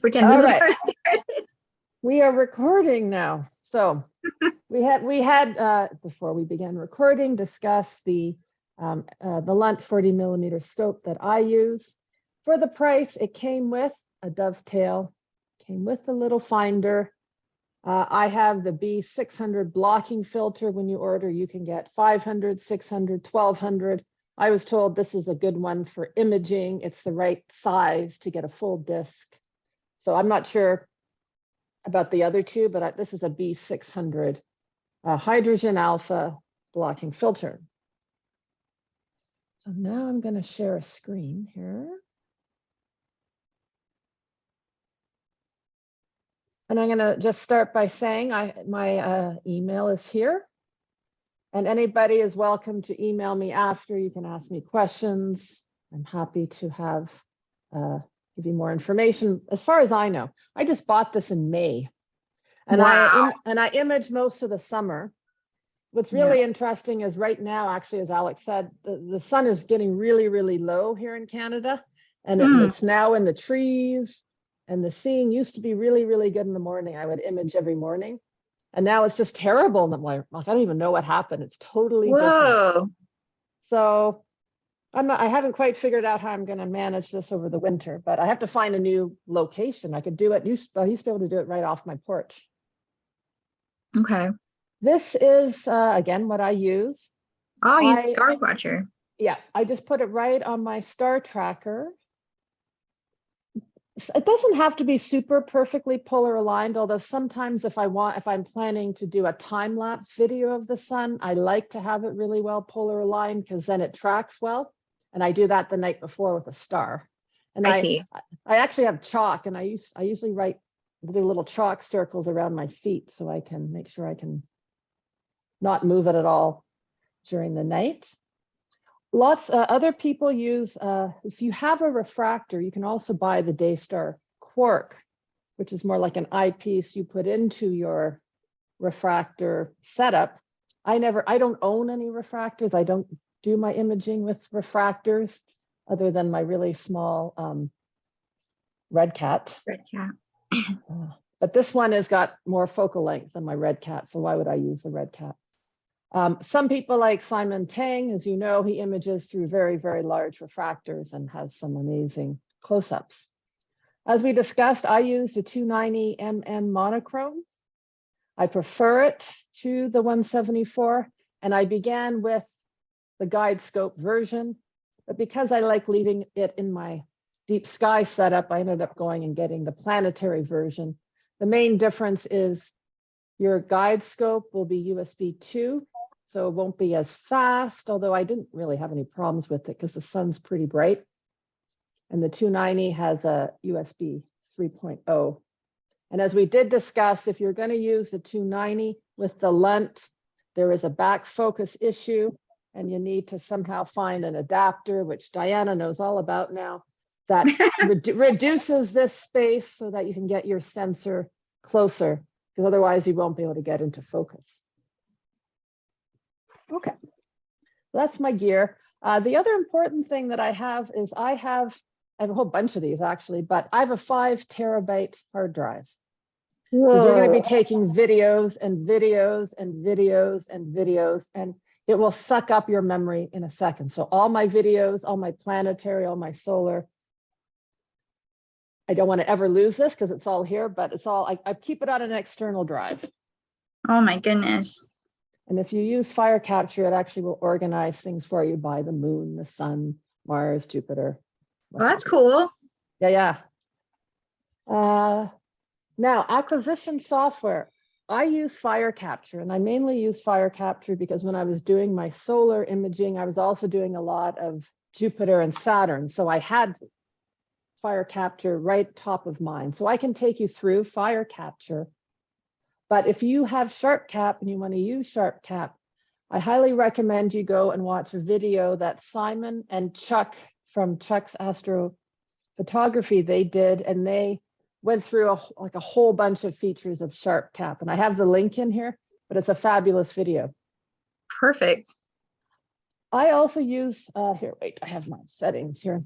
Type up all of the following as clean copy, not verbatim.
Pretend All this is right. first started. We are recording now. So we had before we began recording, discuss the Lunt 40mm scope that I use. For the price, it came with a dovetail, came with the little finder. I have the B600 blocking filter. When you order, you can get 500, 600, 1200. I was told this is a good one for imaging. It's the right size to get a full disc. So I'm not sure about the other two, but this is a B600 hydrogen alpha blocking filter. So now I'm going to share a screen here. And I'm going to just start by saying my email is here. And anybody is welcome to email me after. You can ask me questions. I'm happy to have give you more information. As far as I know, I just bought this in May. And Wow. I image most of the summer. What's really interesting is right now, actually, as Alex said, the sun is getting really, really low here in Canada. And it's now in the trees. And the seeing used to be really, really good in the morning. I would image every morning. And now it's just terrible. And I'm like, I don't even know what happened. It's totally different. So I haven't quite figured out how I'm going to manage this over the winter, but I have to find a new location. I could do it. I used to be able to do it right off my porch. Okay. This is, again, what I use. Oh, you star watcher. Yeah, I just put it right on my star tracker. It doesn't have to be super perfectly polar aligned, although sometimes if I'm planning to do a time-lapse video of the sun, I like to have it really well polar aligned because then it tracks well. And I do that the night before with a star. And I see. I actually have chalk, and I usually do little chalk circles around my feet so I can make sure I can not move it at all during the night. Lots other people use, if you have a refractor, you can also buy the Daystar Quark, which is more like an eyepiece you put into your refractor setup. I don't own any refractors. I don't do my imaging with refractors other than my really small Red Cat. But this one has got more focal length than my Red Cat, so why would I use the Red Cat? Some people like Simon Tang, as you know, he images through very, very large refractors and has some amazing close-ups. As we discussed, I use the 290 mm monochrome. I prefer it to the 174, and I began with the guide scope version, but because I like leaving it in my deep sky setup, I ended up going and getting the planetary version. The main difference is your guide scope will be USB 2. So it won't be as fast, although I didn't really have any problems with it because the sun's pretty bright. And the 290 has a USB 3.0. And as we did discuss, if you're going to use the 290 with the Lunt, there is a back focus issue, and you need to somehow find an adapter, which Diana knows all about now, that reduces this space so that you can get your sensor closer, because otherwise you won't be able to get into focus. Okay, that's my gear. The other important thing that I have is I have a whole bunch of these actually, but I have a 5 terabyte hard drive. Because you're going to be taking videos and videos and videos and videos, and it will suck up your memory in a second. So all my videos, all my planetary, all my solar, I don't want to ever lose this because it's all here, but it's all, I keep it on an external drive. Oh my goodness. And if you use Fire Capture, it actually will organize things for you by the moon, the sun, Mars, Jupiter. Well, that's cool. Yeah. Now, acquisition software. I use Fire Capture, and I mainly use Fire Capture because when I was doing my solar imaging, I was also doing a lot of Jupiter and Saturn. So I had Fire Capture right top of mind. So I can take you through Fire Capture. But if you have SharpCap and you want to use SharpCap, I highly recommend you go and watch a video that Simon and Chuck from Chuck's Astrophotography they did, and they went through a whole bunch of features of SharpCap. And I have the link in here, but it's a fabulous video. Perfect. I also use, here, wait, I have my settings here.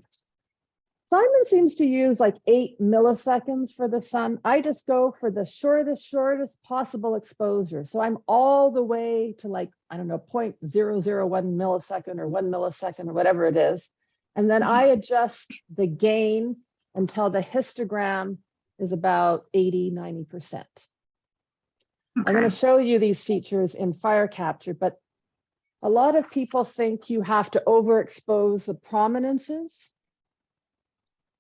Simon seems to use like 8 milliseconds for the sun. I just go for the shortest possible exposure. So I'm all the way to like, I don't know, 0.001 millisecond or 1 millisecond or whatever it is. And then I adjust the gain until the histogram is about 80, 90%. I'm going to show you these features in fire capture, but a lot of people think you have to overexpose the prominences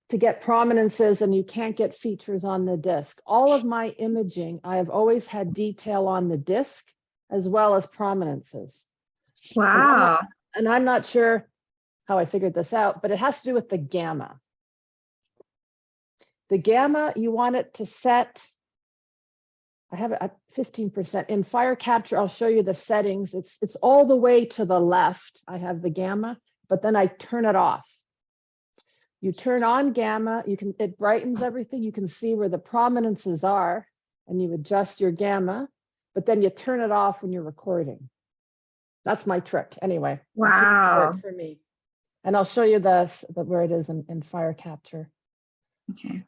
to get prominences, and you can't get features on the disc. All of my imaging, I have always had detail on the disc as well as prominences. Wow. And I'm not sure how I figured this out, but it has to do with the gamma. The gamma, you want it to set, I have it at 15%. In fire capture, I'll show you the settings. It's all the way to the left. I have the gamma, but then I turn it off. You turn on gamma, it brightens everything. You can see where the prominences are, and you adjust your gamma, but then you turn it off when you're recording. That's my trick anyway. Wow. For me. And I'll show you where it is in fire capture. Okay.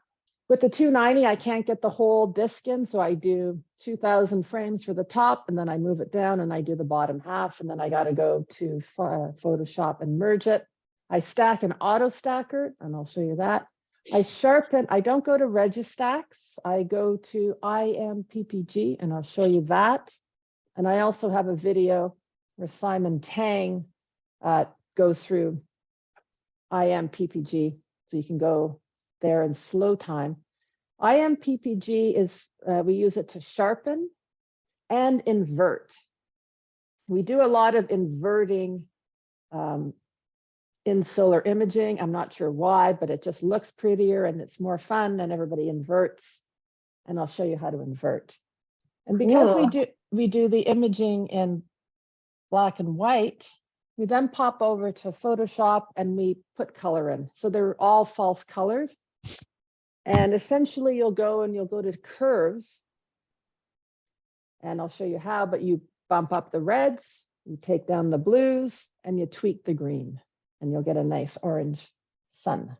With the 290, I can't get the whole disc in, so I do 2000 frames for the top, and then I move it down and I do the bottom half, and then I got to go to Photoshop and merge it. I stack an auto stacker, and I'll show you that. I sharpen, I don't go to Registacks, I go to IMPPG, and I'll show you that. And I also have a video where Simon Tang goes through IMPPG, so you can go there in slow time. IMPPG is, we use it to sharpen and invert. We do a lot of inverting in solar imaging. I'm not sure why, but it just looks prettier and it's more fun, and everybody inverts. And I'll show you how to invert. And because we do the imaging in black and white, we then pop over to Photoshop and we put color in. So they're all false colored. And essentially you'll go to curves, and I'll show you how, but you bump up the reds, you take down the blues, and you tweak the green, and you'll get a nice orange sun.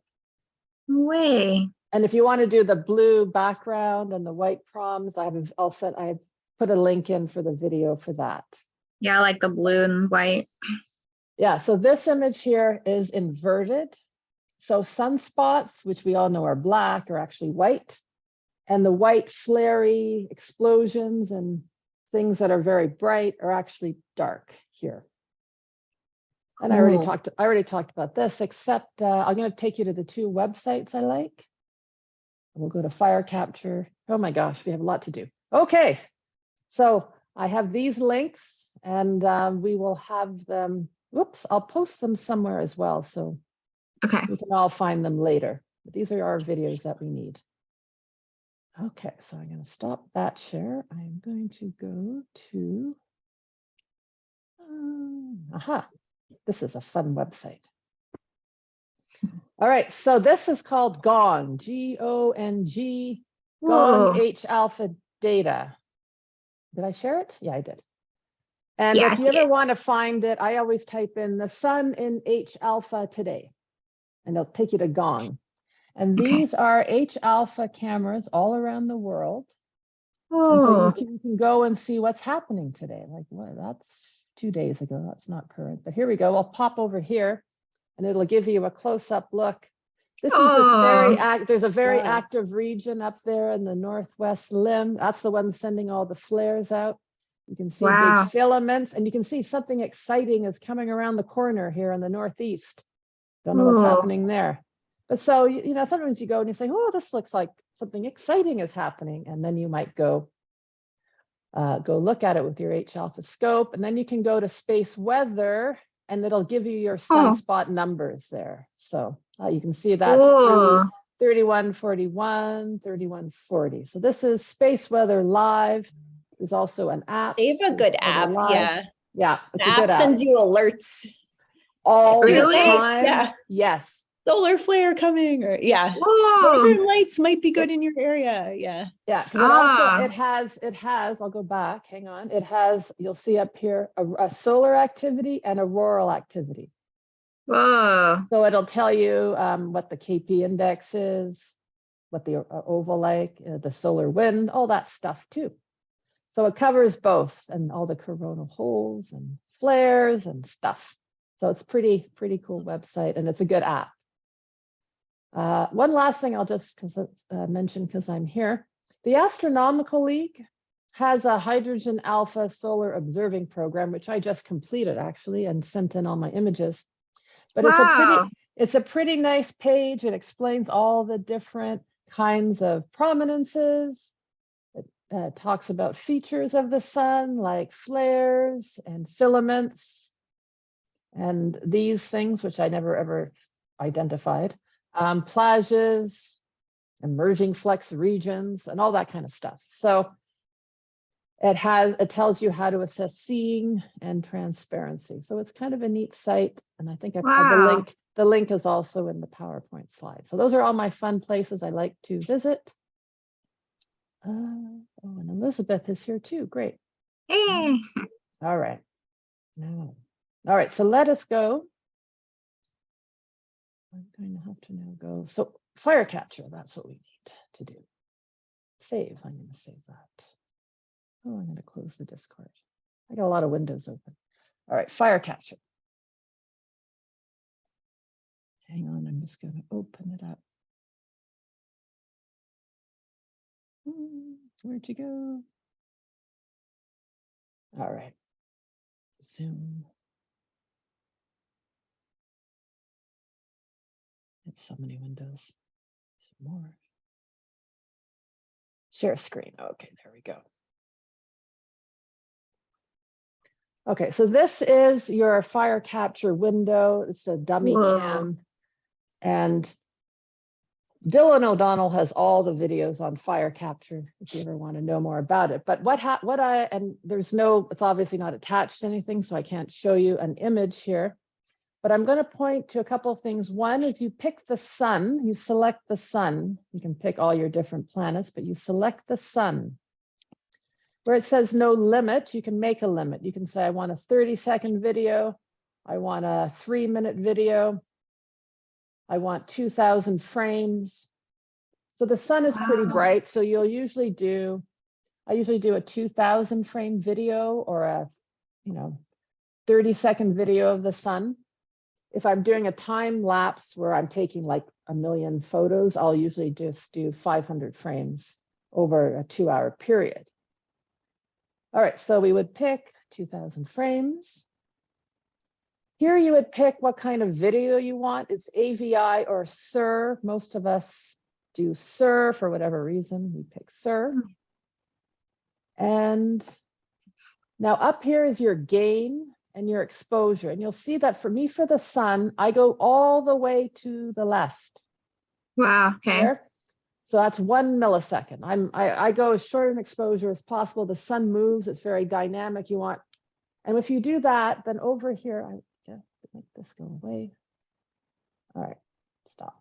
Way. And if you want to do the blue background and the white proms, I put a link in for the video for that. Yeah, I like the blue and white. Yeah, so this image here is inverted. So sunspots, which we all know are black, are actually white. And the white flary explosions and things that are very bright are actually dark here. And I already talked about this, except I'm going to take you to the 2 websites I like. We'll go to fire capture. Oh my gosh, we have a lot to do. Okay, so I have these links, and we will have them. Whoops, I'll post them somewhere as well, so we can all find them later. But these are our videos that we need. Okay, so I'm going to stop that share. I'm going to go to, this is a fun website. All right, so this is called Gong, G-O-N-G, Gong H alpha data. Did I share it? Yeah, I did. And if you ever want to find it, I always type in the sun in H alpha today, and it'll take you to Gong. And these are H alpha cameras all around the world. And so you can go and see what's happening today. Like, well, that's 2 days ago. That's not current. But here we go. I'll pop over here, and it'll give you a close-up look. This is there's a very active region up there in the northwest limb. That's the one sending all the flares out. You can see big filaments, and you can see something exciting is coming around the corner here in the northeast. Don't know what's happening there. But so, you know, sometimes you go and you say, oh, this looks like something exciting is happening. And then you might go look at it with your H alpha scope. And then you can go to space weather, and it'll give you your sunspot numbers there. So you can see that's 3141, 3140. So this is Space Weather Live. There's also an app. They have a good app. Yeah. Yeah. It's the a good app sends you alerts all the time. Yeah. Yes. Solar flare coming, or northern lights might be good in your area. Yeah. Yeah. Because it has, I'll go back, hang on. It has, you'll see up here, a solar activity and auroral activity. Whoa. So it'll tell you what the KP index is, what the oval like, the solar wind, all that stuff too. So it covers both, and all the coronal holes and flares and stuff. So it's pretty cool website, and it's a good app. One last thing I'll just mention because I'm here. The Astronomical League has a hydrogen alpha solar observing program, which I just completed actually and sent in all my images. But Wow. it's a pretty nice page. It explains all the different kinds of prominences. It talks about features of the sun like flares and filaments and these things, which I never ever identified, plages, emerging flex regions, and all that kind of stuff. So it tells you how to assess seeing and transparency. So it's kind of a neat site. And I think Wow. the link is also in the PowerPoint slide. So those are all my fun places I like to visit. Oh, and Elizabeth is here too. Great. Hey. All right. Now, all right. So let us go. I'm going to have to now go. So fire capture, that's what we need to do. Save. I'm going to save that. Oh, I'm going to close the Discord. I got a lot of windows open. All right, fire capture. Hang on, I'm just going to open it up. Where'd you go? All right, Zoom. I have so many windows. More. Share screen. Okay, there we go. Okay, so this is your fire capture window. It's a dummy Whoa. cam. And Dylan O'Donnell has all the videos on fire capture if you ever want to know more about it. But it's obviously not attached to anything, so I can't show you an image here. But I'm going to point to a couple of things. One is you pick the sun, you select the sun. You can pick all your different planets, but you select the sun. Where it says no limit, you can make a limit. You can say, I want a 30-second video. I want a 3-minute video. I want 2,000 frames. So the sun is pretty Wow. bright. So I usually do a 2,000 frame video or a 30-second video of the sun. If I'm doing a time lapse where I'm taking like 1 million photos, I'll usually just do 500 frames over a 2-hour period. All right, so we would pick 2,000 frames. Here you would pick what kind of video you want. It's AVI or SIR. Most of us do SIR for whatever reason. We pick SIR. And now up here is your gain and your exposure. And you'll see that for me, for the sun, I go all the way to the left. Wow. Okay. There. So that's 1 millisecond. I go as short an exposure as possible. The sun moves, it's very dynamic. And if you do that, then over here, I have to make this go away. All right, stop.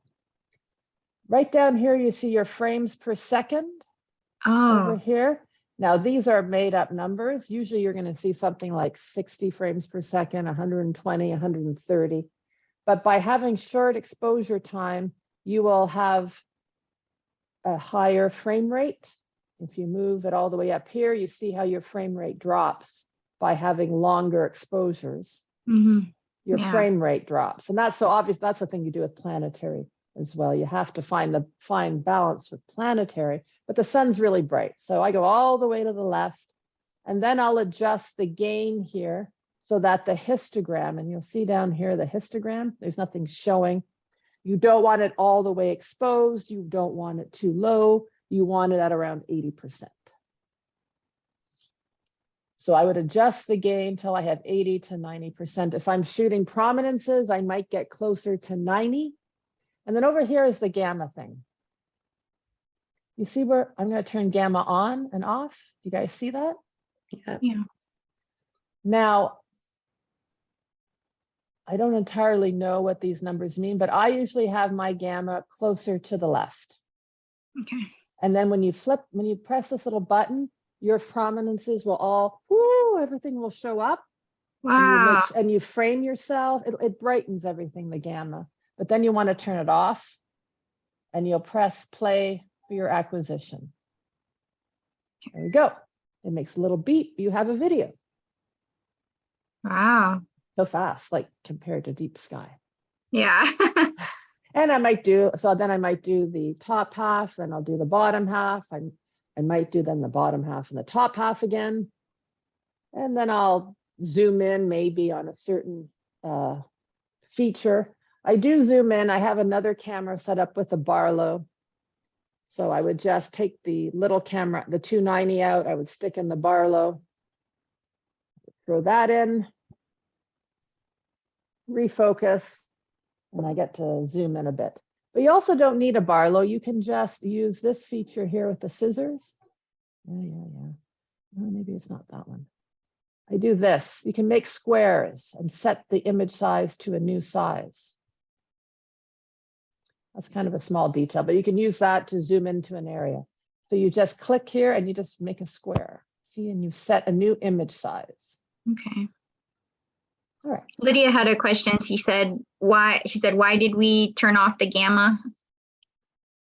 Right down here, you see your frames per second over Oh. here. Now, these are made up numbers. Usually you're going to see something like 60 frames per second, 120, 130. But by having short exposure time, you will have a higher frame rate. If you move it all the way up here, you see how your frame rate drops by having longer exposures. Mm-hmm. Your Yeah. frame rate drops. And that's so obvious. That's the thing you do with planetary as well. You have to find the fine balance with planetary, but the sun's really bright. So I go all the way to the left, and then I'll adjust the gain here so that the histogram, and you'll see down here the histogram, there's nothing showing. You don't want it all the way exposed. You don't want it too low. You want it at around 80%. So I would adjust the gain till I have 80 to 90%. If I'm shooting prominences, I might get closer to 90. And then over here is the gamma thing. You see where I'm going to turn gamma on and off? Do you guys see that? Yeah. Now, I don't entirely know what these numbers mean, but I usually have my gamma closer to the left. Okay. And then when you press this little button, your prominences will everything will show up. Wow. And you frame yourself. It brightens everything, the gamma. But then you want to turn it off, and you'll press play for your acquisition. There we go. It makes a little beep. You have a video. Wow. So fast, like compared to deep sky. Yeah. And I might do, so then I might do the top half, then I'll do the bottom half. I might do then the bottom half and the top half again. And then I'll zoom in maybe on a certain feature. I do zoom in. I have another camera set up with a Barlow. So I would just take the little camera, the 290 out. I would stick in the Barlow, throw that in, refocus, and I get to zoom in a bit. But you also don't need a Barlow. You can just use this feature here with the scissors. Yeah. Oh, maybe it's not that one. I do this. You can make squares and set the image size to a new size. That's kind of a small detail, but you can use that to zoom into an area. So you just click here and you just make a square. See, and you've set a new image size. Okay. All right. Lydia had a question. She said, why did we turn off the gamma?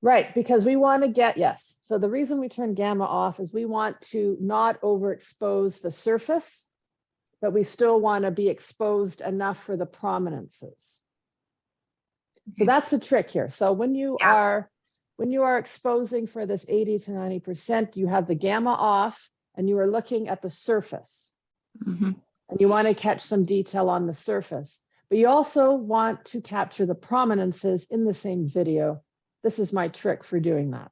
Right, because we want to get, yes. So the reason we turn gamma off is we want to not overexpose the surface, but we still want to be exposed enough for the prominences. So that's the trick here. So when you are exposing for this 80 to 90%, you have the gamma off and you are looking at the surface. Mm-hmm. And you want to catch some detail on the surface, but you also want to capture the prominences in the same video. This is my trick for doing that.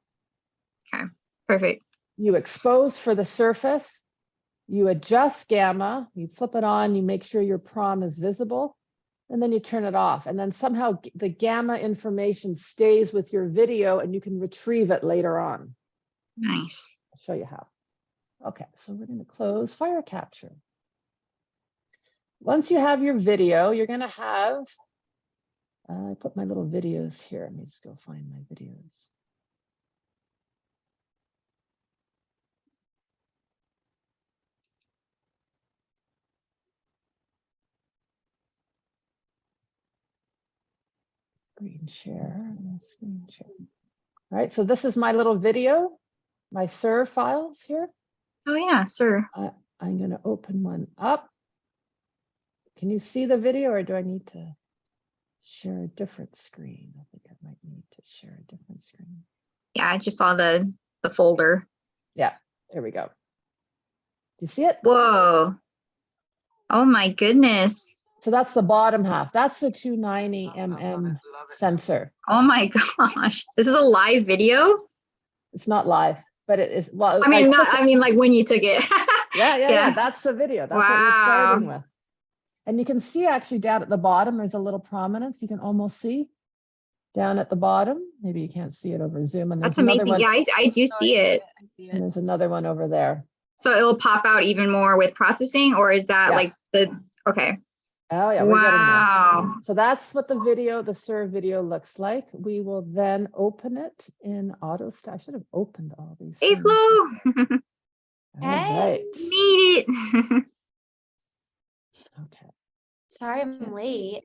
Okay, perfect. You expose for the surface, you adjust gamma, you flip it on, you make sure your prom is visible, and then you turn it off. And then somehow the gamma information stays with your video and you can retrieve it later on. Nice. I'll show you how. Okay, so we're going to close fire capture. Once you have your video, you're going to have, I put my little videos here. Let me just go find my videos. Screen share, screen share. All right, so this is my little video, my SIR files here. Oh yeah, sir. I'm going to open one up. Can you see the video or do I need to share a different screen? I think I might need to share a different screen. Yeah, I just saw the folder. Yeah, there we go. Do you see it? Whoa. Oh my goodness. So that's the bottom half. That's the 290 mm sensor. Oh my gosh. This is a live video? It's not live, but it is. Well, I mean, like when you took it. Yeah. That's the video. That's what we're Wow. starting with. And you can see actually down at the bottom, there's a little prominence. You can almost see down at the bottom. Maybe you can't see it over Zoom. And there's That's amazing. another one. Yeah, I do see it. I see And it. there's another one over there. So it'll pop out even more with processing, or is that Yeah. like the, okay. Oh yeah, we're getting there. Wow. So that's what the video, the SIR video looks like. We will then open it in AutoStack. I should have opened all these. Hey, things. Flo. All right. Made it. Okay. Sorry I'm late.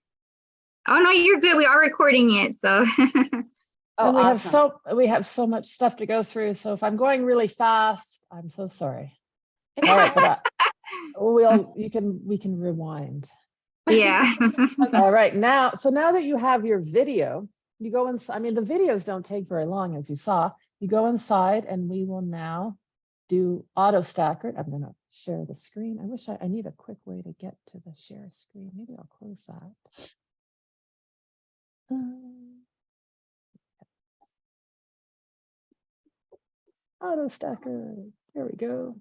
Oh no, you're good. We are recording it, so. Oh, And we awesome. have so much stuff to go through. So if I'm going really fast, I'm so sorry. It's All right, okay. but we can rewind. Yeah. All right, now that you have your video, you go inside. I mean, the videos don't take very long, as you saw. You go inside, and we will now do auto stacker. I'm going to share the screen. I wish I need a quick way to get to the share screen. Maybe I'll close that. Auto stacker. There we go.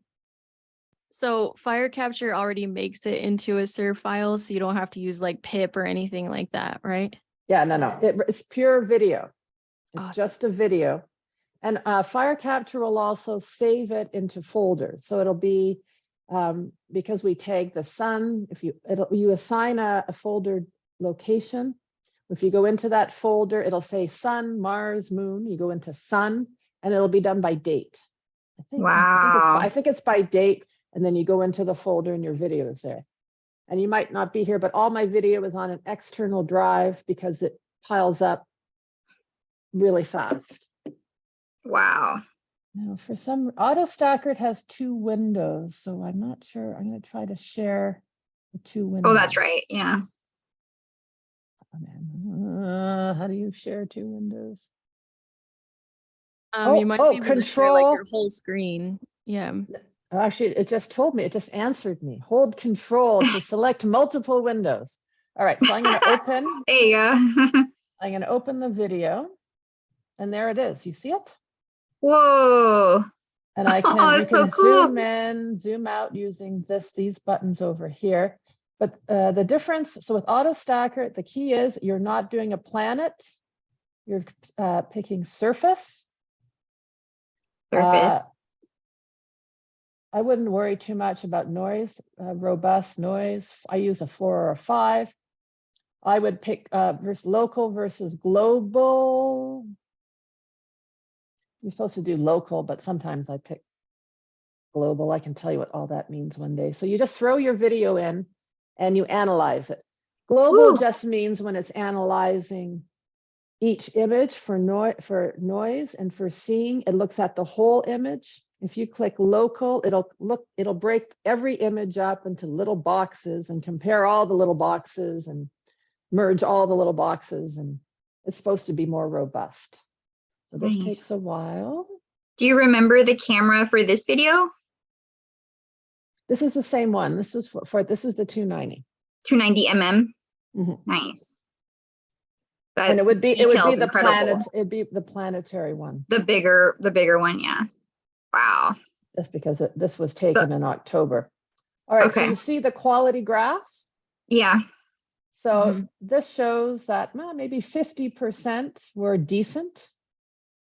So fire capture already makes it into a SIR file, so you don't have to use like pip or anything like that, right? Yeah, no. It's pure video. It's Awesome. just a video. And fire capture will also save it into folders. So it'll be, because we tag the sun, you assign a folder location. If you go into that folder, it'll say sun, Mars, moon. You go into sun, and it'll be done by date. Wow. I think it's by date, and then you go into the folder and your video is there. and you might not be here, but all my video is on an external drive because it piles up really fast. Wow. Now, for some, Auto Stacker, it has 2 windows, so I'm not sure. I'm going to try to share the 2 windows. Oh, that's right. Yeah. How do you share 2 windows? You might be able to share like your whole screen. Yeah. Actually, it just told me, it just answered me. Hold control to select multiple windows. All right, so I'm going to open. There you go. I'm going to open the video, and there it is. You see it? Whoa. And I can, Oh, you it's so can cool. zoom in, zoom out using these buttons over here. But the difference, so with Auto Stacker, the key is you're not doing a planet. You're picking surface. Surface. I wouldn't worry too much about noise, robust noise. I use a 4 or a 5. I would pick versus local versus global. You're supposed to do local, but sometimes I pick global. I can tell you what all that means one day. So you just throw your video in and you analyze it. Global Ooh. just means when it's analyzing each image for noise, and for seeing, it looks at the whole image. If you click local, it'll break every image up into little boxes and compare all the little boxes and merge all the little boxes, and it's supposed to be more robust. So this Nice. takes a while. Do you remember the camera for this video? This is the same one. This is this is the 290. 290 mm. Mhm. Nice. And That it would be detail's the incredible. it'd be the planetary one. The bigger one, yeah. Wow. Just because this was taken in October. All right, so Okay. you see the quality graph. Yeah. So this shows that maybe 50% were decent.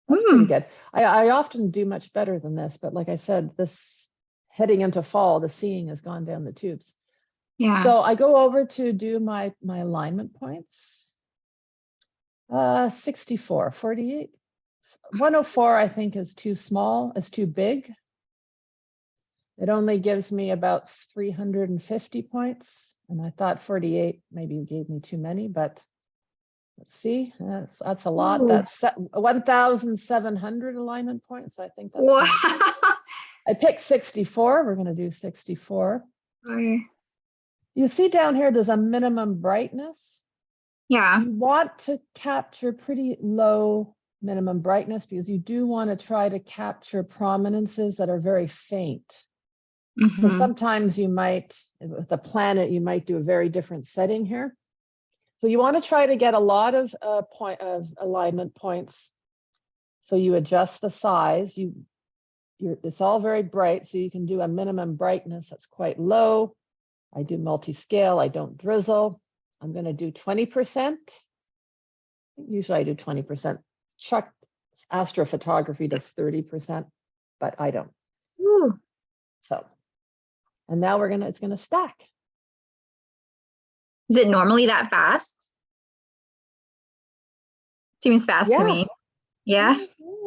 That's Hmm. pretty good. I often do much better than this, but like I said, this heading into fall, the seeing has gone down the tubes. Yeah. So I go over to do my alignment points. 64, 48. 104, I think, is too small, it's too big. It only gives me about 350 points. And I thought 48 maybe gave me too many, but let's see, that's a lot. Ooh. That's 1,700 alignment points. I think that's Wow. fine. I picked 64. We're going to do 64. Okay. You see down here, there's a minimum brightness. Yeah. You want to capture pretty low minimum brightness because you do want to try to capture prominences that are very faint. So Mhm. sometimes you might, with the planet, you might do a very different setting here. So you want to try to get a lot of alignment points. So you adjust the size. It's all very bright, so you can do a minimum brightness that's quite low. I do multi-scale. I don't drizzle. I'm going to do 20%. Usually I do 20%. Chuck astrophotography does 30%, but I don't. Ooh. So, and now it's going to stack. Is it normally that fast? Seems fast to me. Yeah.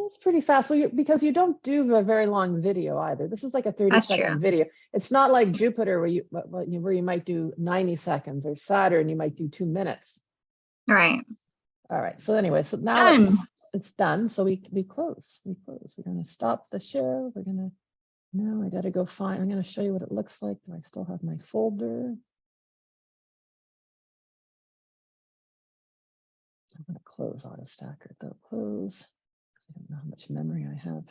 It's pretty fast. Well, because you don't do a very long video either. This is like a 30-second true. video. It's not like Jupiter where you might do 90 seconds, or Saturn you might do 2 minutes. All right. All right. So anyway, so now Done. it's done. So we close. We're going to stop the share. Now I got to go find. I'm going to show you what it looks like. Do I still have my folder? I'm going to close Auto Stacker. That'll close. I don't know how much memory I have.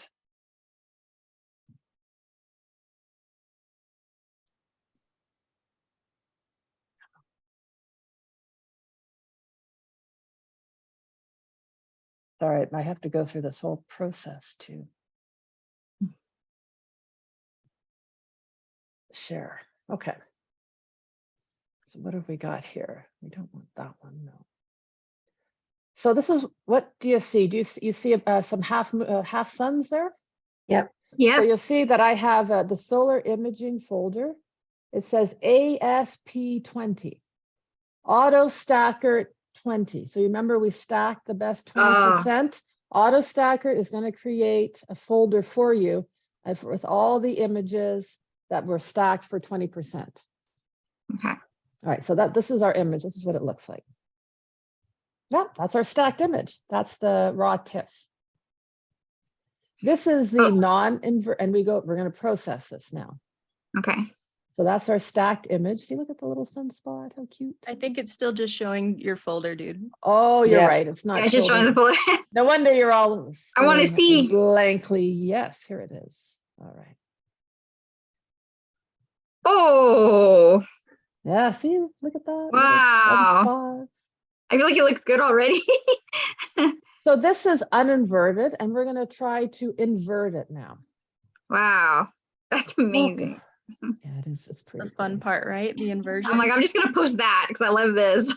All right, I have to go through this whole process to share. Okay. So what have we got here? We don't want that one, no. So this is, what do you see? Do you see some half suns there? Yep. Yeah. So you'll see that I have the solar imaging folder. It says ASP20, Auto Stacker 20. So you remember we stacked the best 20%. Auto Stacker is going to create a folder for you with all the images that were stacked for 20%. Okay. All right, so this is our image. This is what it looks like. Yeah, that's our stacked image. That's the raw TIFF. This is the non-invert, and we're going to process this now. Okay. So that's our stacked image. See, look at the little sunspot. How cute. I think it's still just showing your folder, dude. Oh, you're Yeah. right. It's not. Yeah, it's just showing showing- the No wonder you're all. I wanna staring see. blankly. Yes, here it is. All right. Oh, Yeah. See, look at that. little Wow. sunspots. I feel like it looks good already. So this is uninverted, and we're going to try to invert it now. Wow, that's amazing. Yeah, it is. It's pretty The fun cool. part, right? The inversion. I'm like, I'm just gonna push that because I love this.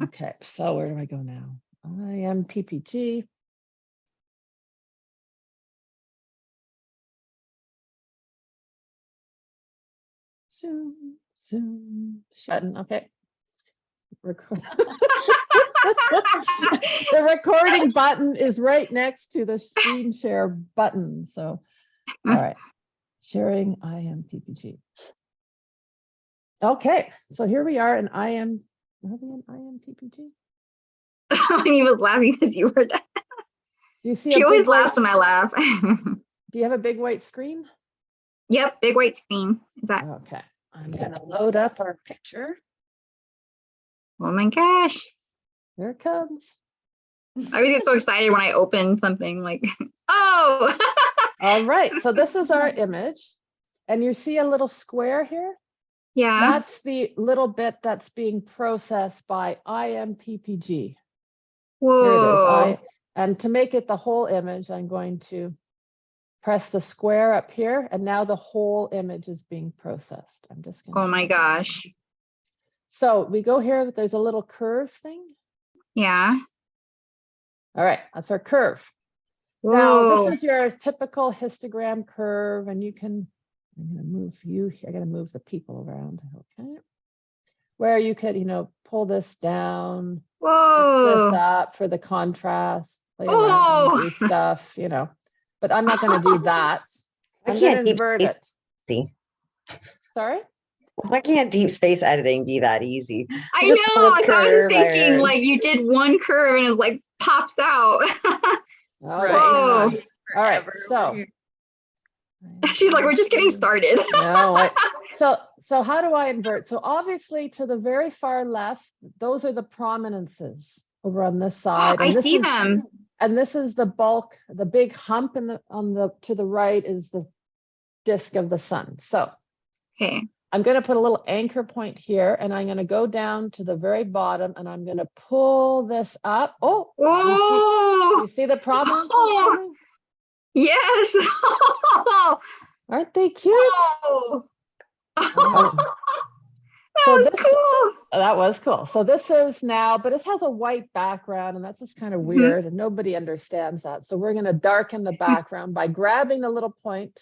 Okay, so where do I go now? I am PPG. Zoom, button, okay. Record. The recording button is right next to the screen share button, so, all right. Sharing IM PPG. Okay, so here we are in IM, are we in IM PPG? He was laughing because you were done. Do you see She a always big white- laughs when I laugh. Do you have a big white screen? Yep, big white screen. Is that? Okay, I'm gonna load up our picture. Oh my gosh. Here it comes. I always get so excited when I open something like, oh. All right, so this is our image. And you see a little square here? Yeah. That's the little bit that's being processed by IMPPG. Here it Whoa. is. And to make it the whole image, I'm going to press the square up here, and now the whole image is being processed. I'm just going to. Oh my gosh. So we go here, there's a little curve thing. Yeah. All right, that's our curve. Whoa. Now, this is your typical histogram curve, and you can, I'm going to move you, I got to move the people around, okay? Where you could, pull this down, put this Whoa. up for the contrast, play Oh. around, do stuff, but I'm not going to do that. Why I'm going to can't deep invert space it. see? Sorry? Why can't deep space editing be that easy? I Just pull know. this So I was just curve thinking, iron. like, you did one curve and it's like pops out. Oh, Right. Whoa. hang on. All right, Forever so. over here. She's like, we're just getting started. No, so how do I invert? So obviously to the very far left, those are the prominences over on this side. I and this see is, them. And this is the bulk, the big hump to the right is the disk of the sun. So Okay. I'm going to put a little anchor point here, and I'm going to go down to the very bottom, and I'm going to pull this up. Oh, Whoa. you see the prominences Oh. coming? Yes. Aren't they cute? Oh. That So was this- cool. That was cool. So this is now, but it has a white background, and that's just kind of weird, and nobody understands that. So we're going to darken the background by grabbing the little point.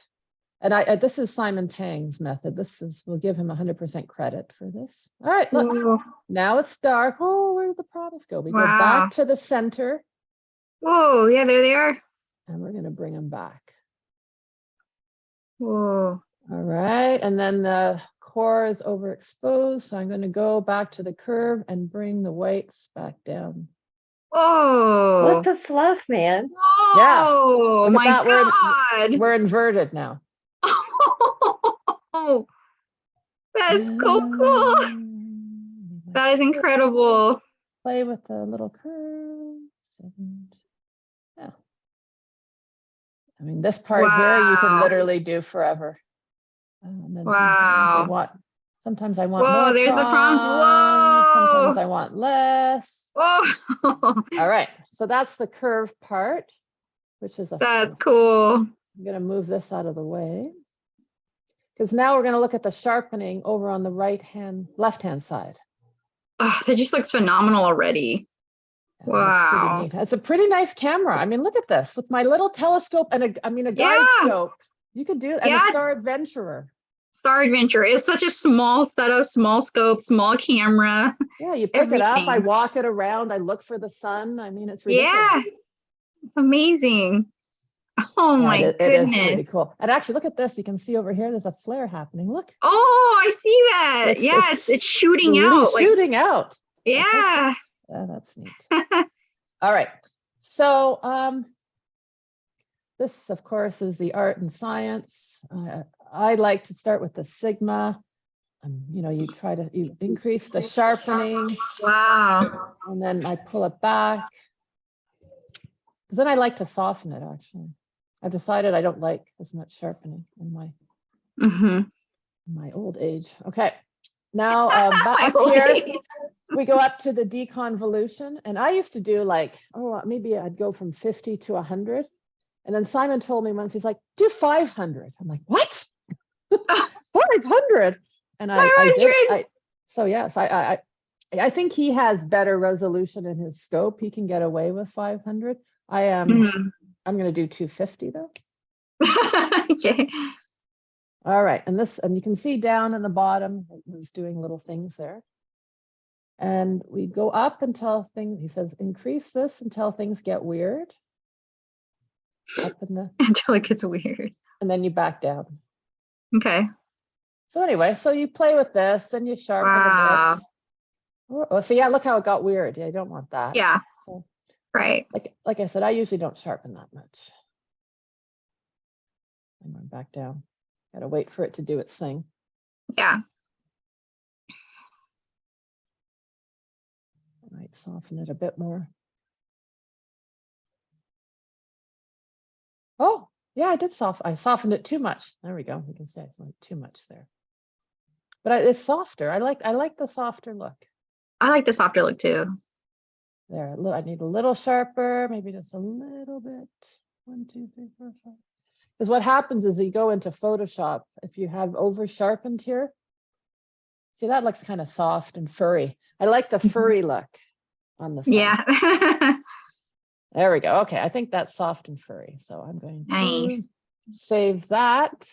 And this is Simon Tang's method. We'll give him 100% credit for this. All right, look, Whoa. now it's dark. Oh, where did the promise go? We go Wow. back to the center, Whoa. Yeah, there they are. and we're going to bring them back. Whoa. All right, and then the core is overexposed, so I'm going to go back to the curve and bring the whites back down. Whoa. What the fluff, man? Whoa. Yeah. Oh Look my at that, God. We're inverted now. Oh, that's so cool. That is incredible. Play with the little curves. And, yeah. I mean, this part here, you can Wow. literally do forever. And then Wow. sometimes I want Whoa, more there's the prompts. prompts, Sometimes Whoa. I want less. Whoa. All right, so that's the curve part, which is That's cool. I'm going to move this out of the way. Because now we're going to look at the sharpening over on the left-hand side. Oh, that just looks phenomenal already. Yeah, that's pretty Wow. neat. It's a pretty nice camera. I mean, look at this with my little telescope and a guide Yeah. scope. You could do it, and Yeah. a Star Adventurer. Star Adventure is such a small setup, small scope, small camera. Yeah, you pick it up, I Everything. walk it around, I look for the sun. I mean, it's ridiculous. Yeah. It's amazing. Oh Yeah, my it is pretty goodness. cool. And actually, look at this. You can see over here, there's a flare happening. Look. Oh, I see that. It's- Yeah, it's it's shooting really out. Like, shooting out. yeah. Yeah, that's neat. All right. So this, of course, is the art and science. I like to start with the sigma. You know, you increase the sharpening, Wow. and then I pull it back. Because then I like to soften it, actually. I've decided I don't like as much sharpening in my old age. Okay. Now My up old here, age. we go up to the deconvolution. And I used to do like, maybe I'd go from 50 to 100. And then Simon told me once, he's like, do 500. I'm like, what? 500? And I did. 500? So yes, I think he has better resolution in his scope. He can get away with 500. I am. I'm going to do 250 though. Okay. All right, and you can see down in the bottom, it was doing little things there. And we go up until things, he says, increase this until things get weird. Up in the, Until it gets weird. and then you back down. Okay. So anyway, so you play with this and you sharpen a bit. Oh, so yeah, look how it got weird. Yeah, you don't want that. Yeah. So Right. like I said, I usually don't sharpen that much. And I'm back down. Gotta wait for it to do its thing. Yeah. I might soften it a bit more. Oh, yeah, I softened it too much. There we go. You can see I went too much there. But it's softer. I like the softer look. I like the softer look too. There, I need a little sharper, maybe just a little bit. 1, 2, 3, 4, 5. Because what happens is you go into Photoshop, if you have over sharpened here, see that looks kind of soft and furry. I like the furry look on the side. Yeah. There we go. Okay, I think that's soft and furry. So I'm going to Nice. save that.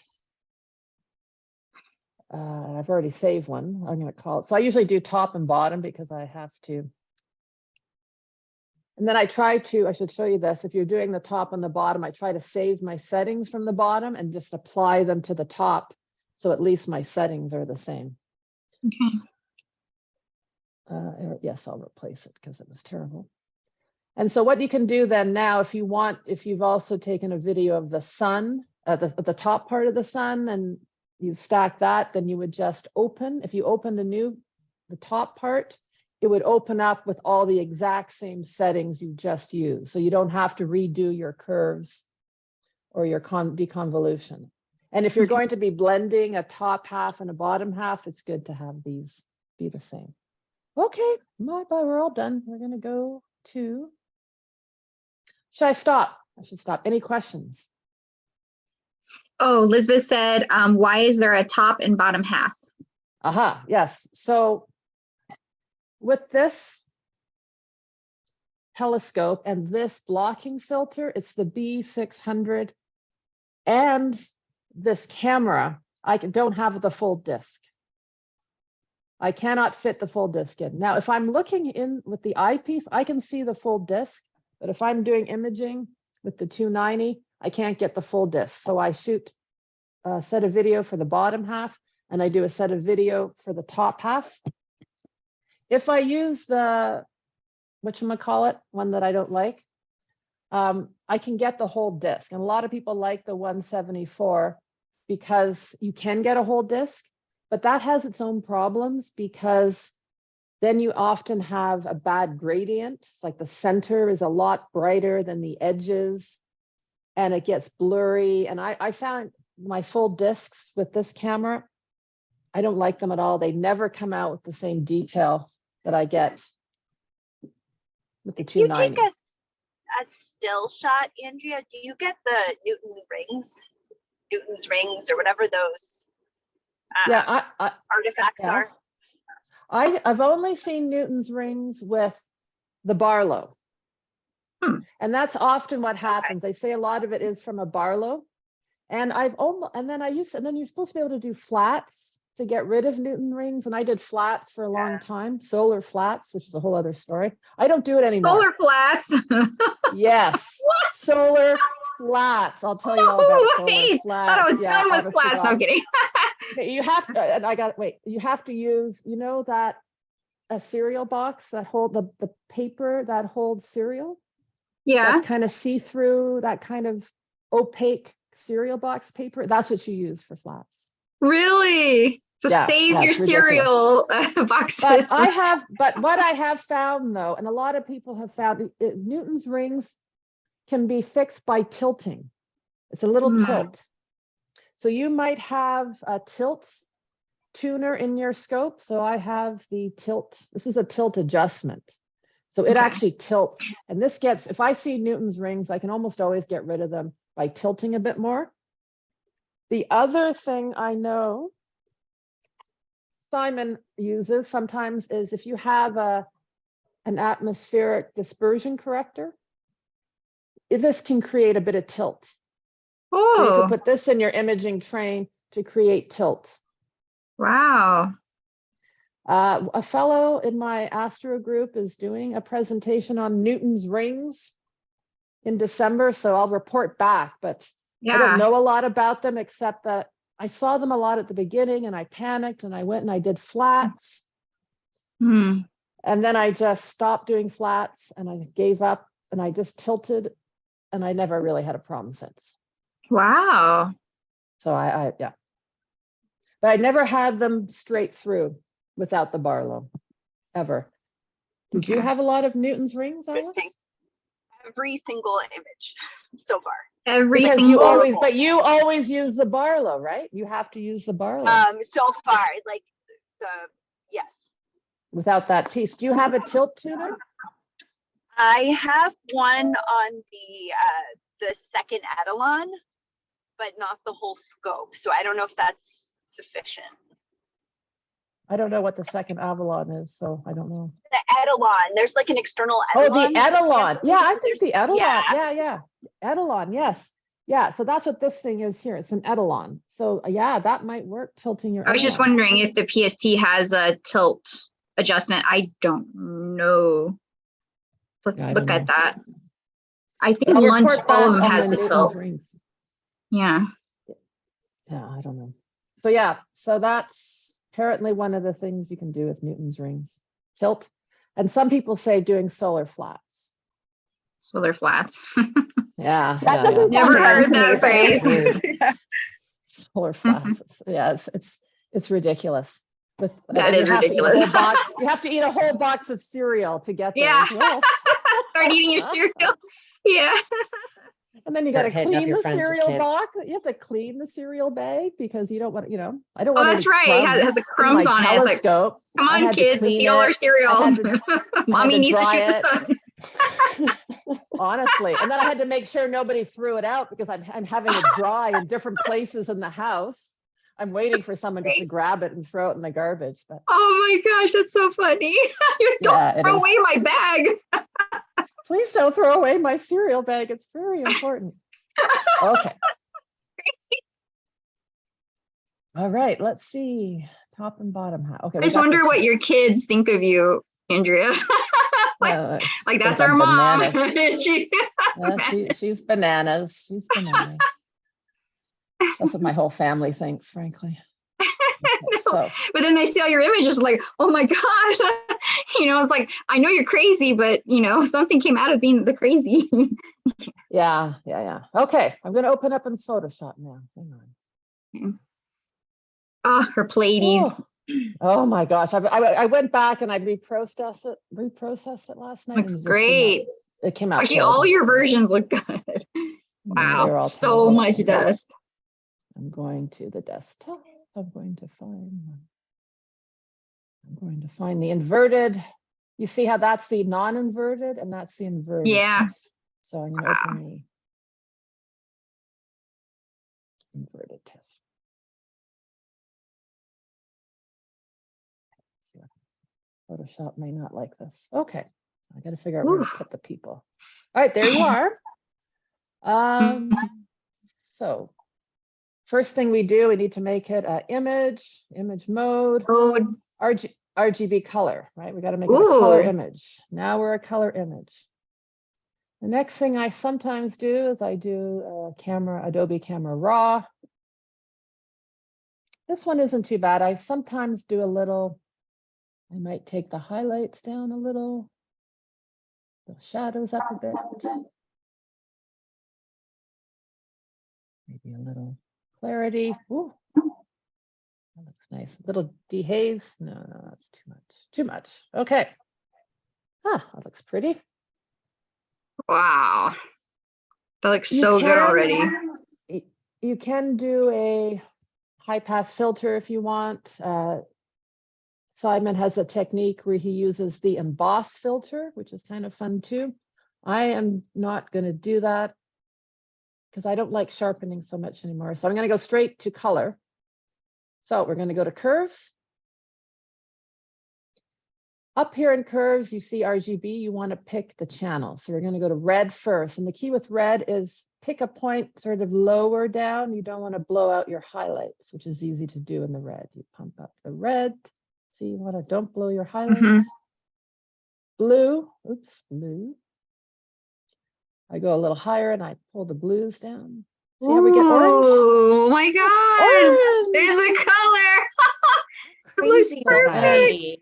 I've already saved one. I'm going to call it. So I usually do top and bottom because I have to. And then I should show you this. If you're doing the top and the bottom, I try to save my settings from the bottom and just apply them to the top. So at least my settings are the same. Okay. Yes, I'll replace it because it was terrible. And so what you can do then now, if you've also taken a video of the sun, the top part of the sun, and you've stacked that, then you would just open. If you opened the top part, it would open up with all the exact same settings you just used. So you don't have to redo your curves or your deconvolution. And if you're going to be blending a top half and a bottom half, it's good to have these be the same. Okay, we're all done. We're going to go to, should I stop? I should stop. Any questions? Oh, Elizabeth said, why is there a top and bottom half? Aha, yes. So with this telescope and this blocking filter, it's the B600, and this camera, I don't have the full disc. I cannot fit the full disc in. Now, if I'm looking in with the eyepiece, I can see the full disc, but if I'm doing imaging with the 290, I can't get the full disc. So I shoot a set of video for the bottom half, and I do a set of video for the top half. If I use the, whatchamacallit, one that I don't like, I can get the whole disc. And a lot of people like the 174 because you can get a whole disc, but that has its own problems because then you often have a bad gradient. It's like the center is a lot brighter than the edges and it gets blurry. And I found my full discs with this camera, I don't like them at all. They never come out with the same detail that I get with the If you 290. take a still shot, Andrea, do you get the Newton's rings or whatever those Yeah, artifacts yeah. are? I've only seen Newton's rings with the Barlow. And that's often what happens. They say a lot of it is from a Barlow. And then you're supposed to be able to do flats to get rid of Newton rings. And I did flats for a long time, solar flats, which is a whole other story. I don't do it anymore. Solar flats. Yes, solar flats. I'll tell you all about solar Wait, flats. thought I was Yeah, done with honest to flats. No, God. I'm kidding. Okay, you have to, and I got, wait, you have to use, you know, that a cereal box that hold the paper that holds cereal? Yeah, That's kind of see-through, that kind of opaque cereal box paper. That's what you use for flats. really? So Yeah, save yeah, your it's ridiculous. cereal boxes. But what I have found though, and a lot of people have found, Newton's rings can be fixed by tilting. It's a little Hmm. tilt. So you might have a tilt tuner in your scope. So I have the tilt. This is a tilt adjustment. So it Okay. actually tilts. And this gets, if I see Newton's rings, I can almost always get rid of them by tilting a bit more. The other thing I know Simon uses sometimes is if you have an atmospheric dispersion corrector, this can create a bit of tilt. So you Oh, could put this in your imaging train to create tilt. wow. A fellow in my Astro group is doing a presentation on Newton's rings in December, so I'll report back, but I don't Yeah. know a lot about them except that I saw them a lot at the beginning and I panicked and I went and I did flats. Hmm. And then I just stopped doing flats and I gave up and I just tilted and I never really had a problem since. Wow. So yeah. But I never had them straight through without the Barlow, ever. Did you Okay. have a lot of Newton's rings, Alice? Interesting. Every single image so far. Every Because single. you always use the Barlow, right? You have to use the Barlow So far, like yes. without that piece. Do you have a tilt tuner? I have one on the second Etalon, but not the whole scope. So I don't know if that's sufficient. I don't know what the second Avalon is, so I don't know. The Etalon, there's like an external Oh, Etalon. the Etalon. Yeah, I think There's- the Etalon. yeah. Yeah. Etalon, yes. Yeah, so that's what this thing is here. It's an Etalon. So yeah, that might work, tilting your I was just Etalon. wondering if the PST has a tilt adjustment. I don't know. Look, Yeah, I look don't at know. that. I think But I'll lunch, report all of back them on has the the Newton's tilt. rings. Yeah. Yeah, I don't know. So yeah, so that's apparently one of the things you can do with Newton's rings. Tilt. And some people say doing solar flats. Solar flats. Yeah. That yeah, doesn't yeah. sound Never fun heard to that me, phrase. thanks. Yeah. Solar flats. It's ridiculous. But That and is you have to eat a ridiculous. whole box. You have to eat a whole box of cereal to get there Yeah. as well. Start eating your cereal. Yeah. And then you got to Start hitting up clean your the friends with cereal kids. box. You have to clean the cereal bag because you don't want, I don't Oh, want that's any right. It has the crumbs crumbs in on my it. It's like, telescope. come I on, had to kids, let's clean eat all our it. cereal. I had Mommy to needs to dry shoot the it. sun. Honestly. And then I had to make sure nobody threw it out because I'm having it dry in different places in the house. I'm waiting for someone just to grab it and throw it in the garbage. But Oh my gosh, that's so funny. You don't yeah, it throw is. away my bag. Please don't throw away my cereal bag. It's very important. Okay. All right, let's see. Top and bottom half. Okay. I we just got the wonder what your charts. kids think of you, Andrea. Uh, Like, that's think our I'm mom. bananas. She- She's bananas. She's bananas. That's what my whole family thinks, frankly. Okay, so But then they see all your images like, oh my God. It's like, I know you're crazy, but something came out of being the crazy. yeah. Okay, I'm going to open up in Photoshop now. Hang on. Oh, her Pleiades. Oh my gosh! I went back and I reprocessed it last night. Looks and it just great. It came out. Actually, terrible. all your versions look good. Yeah, Wow, they're all so terrible. much dust. I'm going to the desktop. I'm going to find the inverted. You see how that's the non-inverted and that's the inverted. Yeah. TIFF. So I'm going to open the inverted TIFF. Photoshop may not like this. Okay, I got to figure out where to put the people. All right, there you are. So first thing we do, we need to make it an image mode, Code. RGB color, right? We got to make it a color Ooh. image. Now we're a color image. The next thing I sometimes do is I do Adobe Camera Raw. This one isn't too bad. I sometimes do a little, I might take the highlights down a little, the shadows up a bit. Maybe a little clarity. Ooh, that looks nice. A little dehaze. No, that's too much. Too much. Okay. Ah, that looks pretty. Wow. That looks You so good can- already. You can do a high pass filter if you want. Simon has a technique where he uses the emboss filter, which is kind of fun too. I am not going to do that because I don't like sharpening so much anymore. So I'm going to go straight to color. So we're going to go to curves. Up here in curves, you see RGB, you want to pick the channel. So we're going to go to red first. And the key with red is pick a point sort of lower down. You don't want to blow out your highlights, which is easy to do in the red. You pump up the red. See, you want to don't blow your highlights. Blue, oops, blue. I go a little higher and I pull the blues down. See how we get orange? Oh my God. Orange. There's a color. It looks Crazy perfect. already.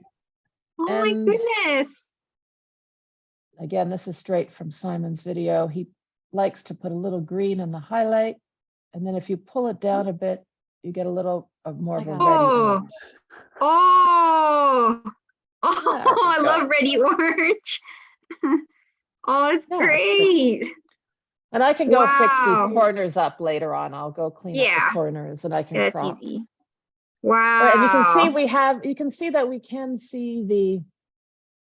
Oh my And- goodness. Again, this is straight from Simon's video. He likes to put a little green in the highlight. And then if you pull it down a bit, you get a little more of a my reddy God. orange. Oh. There Oh, we I go. love ready orange. Oh, it's Yeah, it's great. And I can go fix Wow. these corners up later on. I'll go clean up Yeah. the corners and I can Yeah, that's crop. easy. All right, and you can see Wow. you can see that we can see the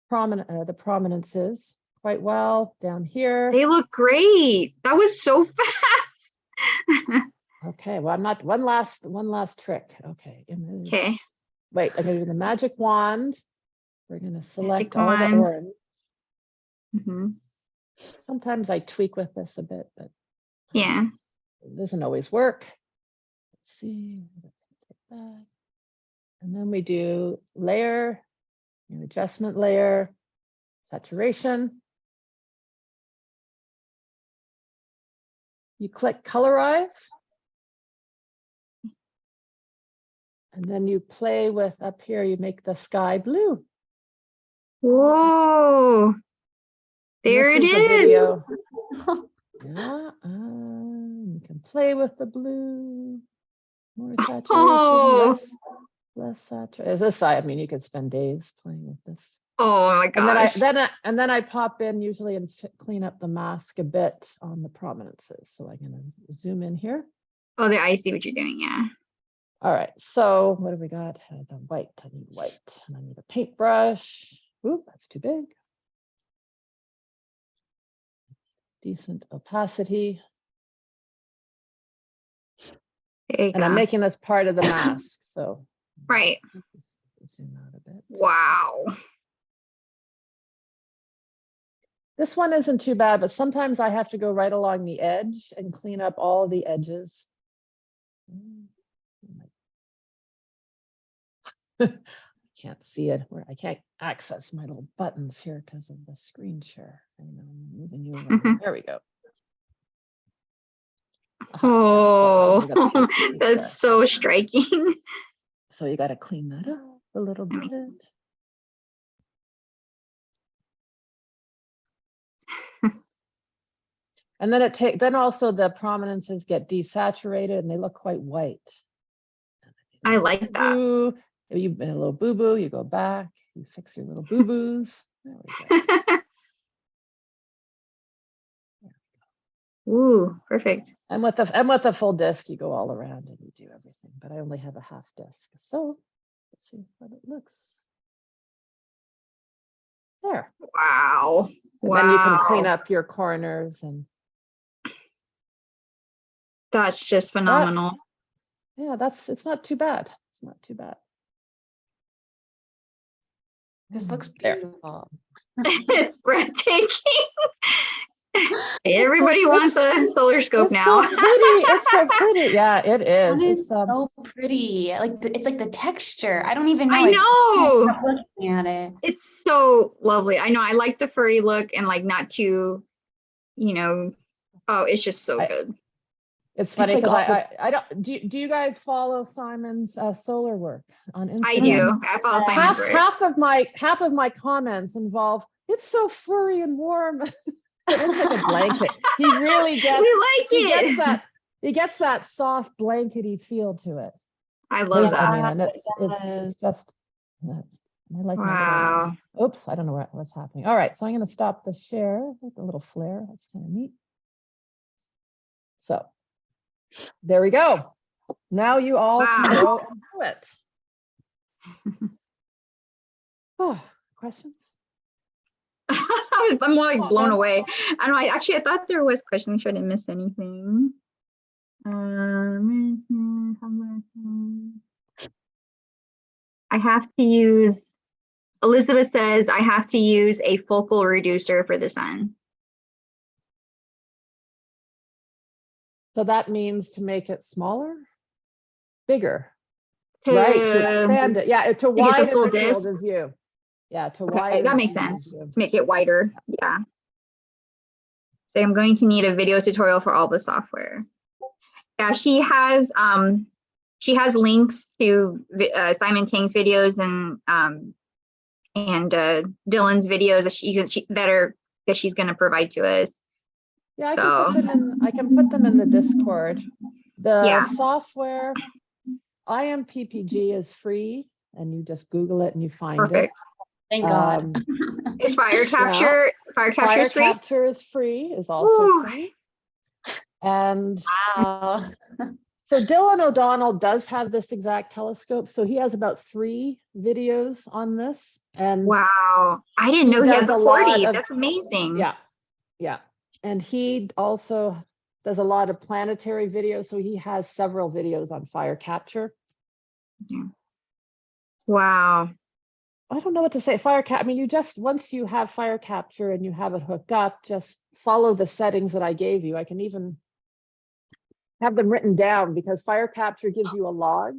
prominences quite well down here. They look great. That was so fast. Okay, well, I'm not one last trick. Okay, image. Okay. Wait, I'm gonna do the magic wand. We're gonna select all the wand. orange. Mhm. Sometimes I tweak with this a bit, but Yeah. it doesn't always work. Let's see. Take that. And then we do layer, new adjustment layer, saturation. You click colorize. And then you play with up here, you make the sky blue. Whoa. And There this it the is. video. Yeah, you can play with the blue. More saturation, Oh. less saturation. This, I mean, you could spend days playing with this. Oh my And then gosh. then I pop in usually and clean up the mask a bit on the prominences. So I'm gonna zoom in here. Oh, there, I see what you're doing. Yeah. All right, so what do we got? The white, I need white, and I need a paintbrush. Oop, that's too big. Decent opacity. There you And I'm go. making this part of the mask, so. Right. Zoom out a bit. Wow. This one isn't too bad, but sometimes I have to go right along the edge and clean up all the edges. Can't see it, where I can't access my little buttons here because of the screen share. I know, I'm moving you over. There we go. Oh, So I'm gonna paint that's there. so striking. So you got to clean that up a little bit. And then then also the prominences get desaturated and they look quite white. I like that. Boo. You a little boo-boo, you go back, you fix your little boo-boos. There we go. Ooh, perfect. And with the full disc, you go all around and you do everything. But I only have a half disc. So let's see what it looks. There. Wow. And then you can clean Wow. up your corners and That's just phenomenal. yeah, it's not too bad. It's not too bad. This looks There. beautiful. It's breathtaking. Everybody wants a solar scope It's now. so pretty. It's so pretty. Yeah, it is. That is It's, so pretty. It's like the texture. I don't even know. I know. Stop looking at it. It's so lovely. I know. I like the furry look and like not too you know, oh, it's just so I- good. It's funny like because all I don't, do you guys follow Simon's solar work on Instagram? I do. I follow Simon's work. Half of my comments involve, it's so furry and warm. It looks like a blanket. He really gets, We like he gets it. that, he gets that soft blankety feel to it. I love I that. mean, and it's Yes. just, I like my Wow. little, oops, I don't know what's happening. All right, so I'm going to stop the share with a little flare. That's kind of neat. So there we go. Now you all can Wow. go and do it. Oh, questions? I'm more like blown away. I don't know. I thought there was questions. I didn't miss anything. I have to use, Elizabeth says I have to use a focal reducer for the sun. So that means to make it smaller, bigger, To, right? To expand it. Yeah, to get the widen full the field disc. of view. Yeah, to Okay, widen. that the makes field of sense. view. To make it wider. Yeah. So I'm going to need a video tutorial for all the software. Yeah, she has links to Simon King's videos and Dylan's videos that she's going to provide to us. Yeah, I So- can put them in. I can put them in the Discord. The Yeah. software IMPPG is free, and you just Google it and you find Perfect. Thank God. Is fire capture is free? Capture is free, is also Ooh. free. And Wow. so Dylan O'Donnell does have this exact telescope. So he has about 3 videos on this. And Wow. I didn't He know he has does a a lot 40. of- That's amazing. yeah, yeah. And he also does a lot of planetary videos. So he has several videos on fire capture. Wow. I don't know what to say. I mean, you just, once you have fire capture and you have it hooked up, just follow the settings that I gave you. I can even have them written down because fire capture gives you a log.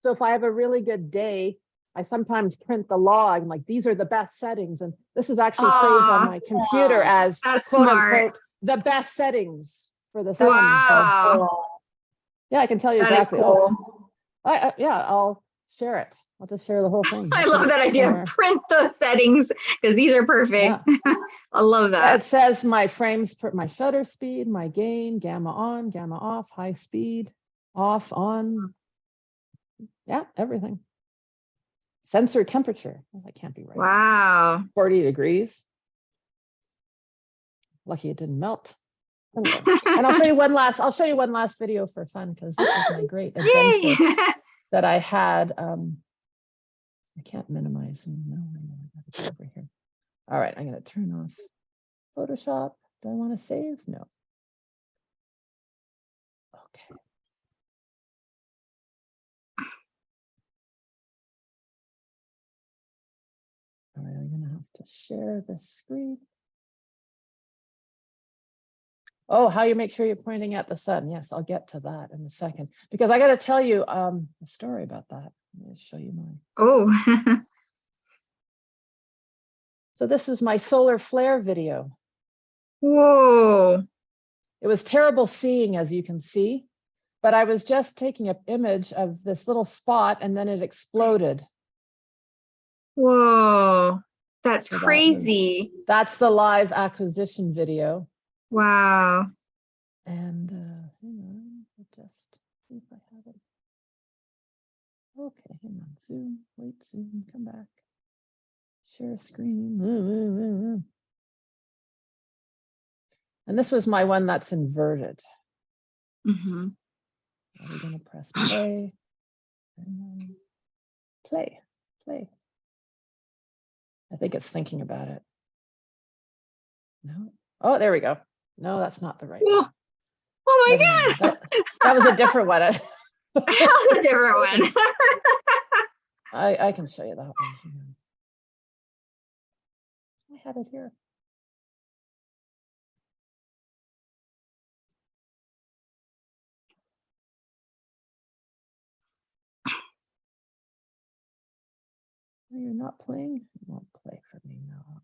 So if I have a really good day, I sometimes print the log, like these are the best settings. And this is actually saved on Aw, my computer as that's quote smart. unquote, the best settings for the sun. So, Wow. yeah, I can tell you That is exactly. cool. Yeah, I'll share it. I'll just share the whole thing. I love that idea. Somewhere. Print the settings because these are perfect. I love Yeah, that. it says my frames per my shutter speed, my gain, gamma on, gamma off, high speed, off, on. Yeah, everything. Sensor temperature. Oh, that can't be right. Wow. 40 degrees. Lucky it didn't melt. Anyway, and I'll show you one last video for fun because this is my great adventure Yay. that I had. I can't minimize. No, I know I gotta go over here. All right, I'm gonna turn off Photoshop. Do I want to save? No. Okay. All right, I'm gonna have to share the screen. Oh, how you make sure you're pointing at the sun. Yes, I'll get to that in a second because I got to tell you a story about that. Let me show you mine. Oh. So this is my solar flare video. Whoa. It was terrible seeing, as you can see, but I was just taking an image of this little spot and then it exploded. Whoa. That's So that was- crazy. That's the live acquisition video. Wow. And hang on, I'll just see if I have it. Okay, hang on, zoom, wait, zoom, come back. Share screen. And this was my one that's inverted. Mm-hmm. Are we gonna press play? And then play. I think it's thinking about it. No. Oh, there we go. No, that's not the right Whoa. one. Oh my Never mind. God. That was a different one. That was a different one. I can show you that one. Hang on. I had it here. You're not playing? Not play for me now.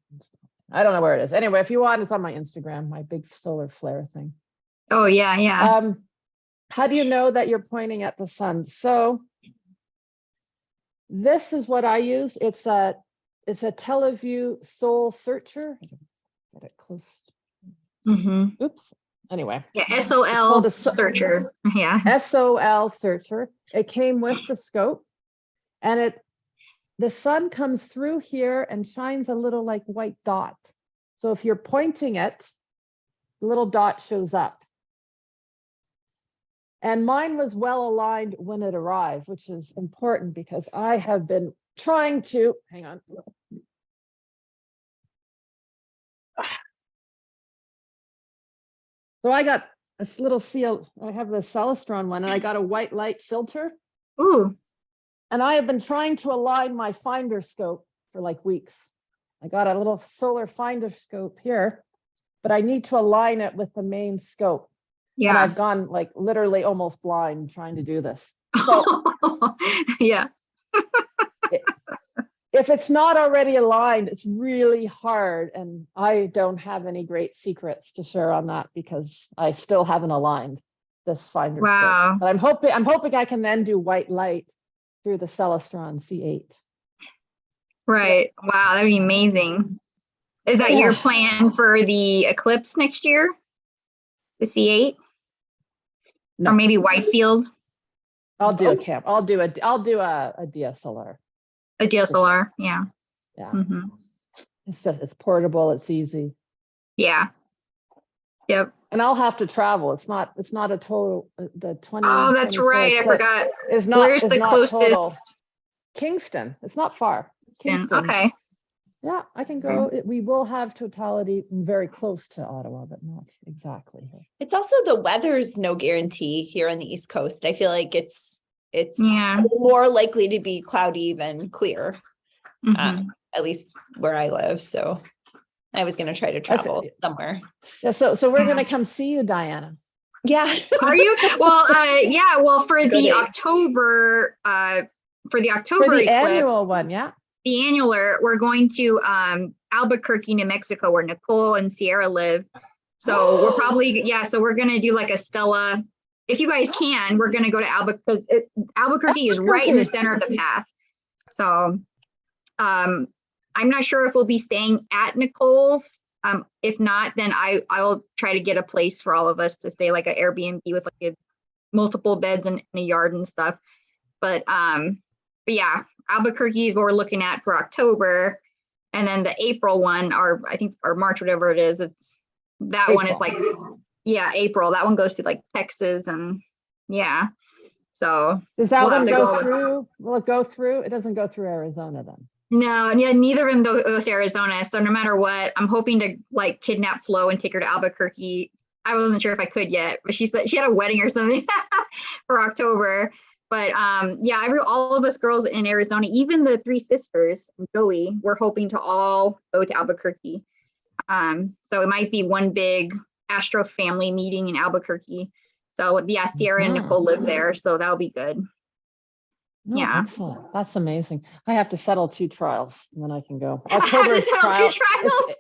I don't know where it is. Anyway, if you want, it's on my Instagram, my big solar flare thing. Oh, yeah, yeah. How do you know that you're pointing at the sun? So this is what I use. It's a Teleview Soul Searcher. Get it close. Mm-hmm. Oops. Anyway. Yeah, It's SOL called a searcher. Yeah. SOL Searcher. It came with the scope, and the sun comes through here and shines a little like white dot. So if you're pointing it, the little dot shows up. And mine was well aligned when it arrived, which is important because I have been trying to, hang on. So I got this little seal, I have the Celestron one, and I got a white light filter. Ooh. And I have been trying to align my finder scope for like weeks. I got a little solar finder scope here, but I need to align it with the main scope. And Yeah. I've gone like literally almost blind trying to do this. So Yeah. if it's not already aligned, it's really hard. And I don't have any great secrets to share on that because I still haven't aligned this finder Wow. scope. But I'm hoping I can then do white light through the Celestron C8. Right. Wow, that'd be amazing. Is that your Yeah. plan for the eclipse next year? The C8? No. Or maybe Whitefield? I'll do a camp. I'll do a DSLR. A DSLR. Yeah. Yeah. Mm-hmm. It's portable. It's easy. Yeah. Yep. And I'll have to travel. It's not a total, the 20. Oh, that's right. I forgot. Is not, Where's is the not total. closest? Kingston. It's not far. Kingston. Okay. Yeah, I can go. We will have totality very close to Ottawa, but not exactly here. It's also the weather's no guarantee here on the East Coast. I feel like it's Yeah. more likely to be cloudy than clear, Mhm. at least where I live. So I was going to try to travel somewhere. Yeah, so we're Yeah. going to come see you, Diana. Yeah. Are you? Well, yeah. Well, for Go the date. October, For the eclipse, annual one, yeah. the annular, we're going to Albuquerque, New Mexico, where Nicole and Sierra live. So we're probably, yeah. So we're gonna do like a STELA. If you guys can, we're gonna go to Albuquerque because Albuquerque is right in the center of the path. So, I'm not sure if we'll be staying at Nicole's. If not, then I'll try to get a place for all of us to stay, like an Airbnb with like multiple beds and a yard and stuff. But yeah, Albuquerque is what we're looking at for October, and then the April one, or I think, or March, whatever it is. That one is like, yeah, April. That one goes to like Texas, and yeah. So Does that we'll one have to go go- through? Will it go through? It doesn't go through Arizona then. no, yeah, neither of them go with Arizona. So no matter what, I'm hoping to like kidnap Flo and take her to Albuquerque. I wasn't sure if I could yet, but she said she had a wedding or something for October. But yeah, all of us girls in Arizona, even the three sisters and Joey, we're hoping to all go to Albuquerque. So it might be one big Astro family meeting in Albuquerque. So yeah, Sierra and Mhm. Nicole live there, so that'll be good. No, Yeah. excellent. That's amazing. I have to settle 2 trials and then I can go. How October does is it all trial. do trials?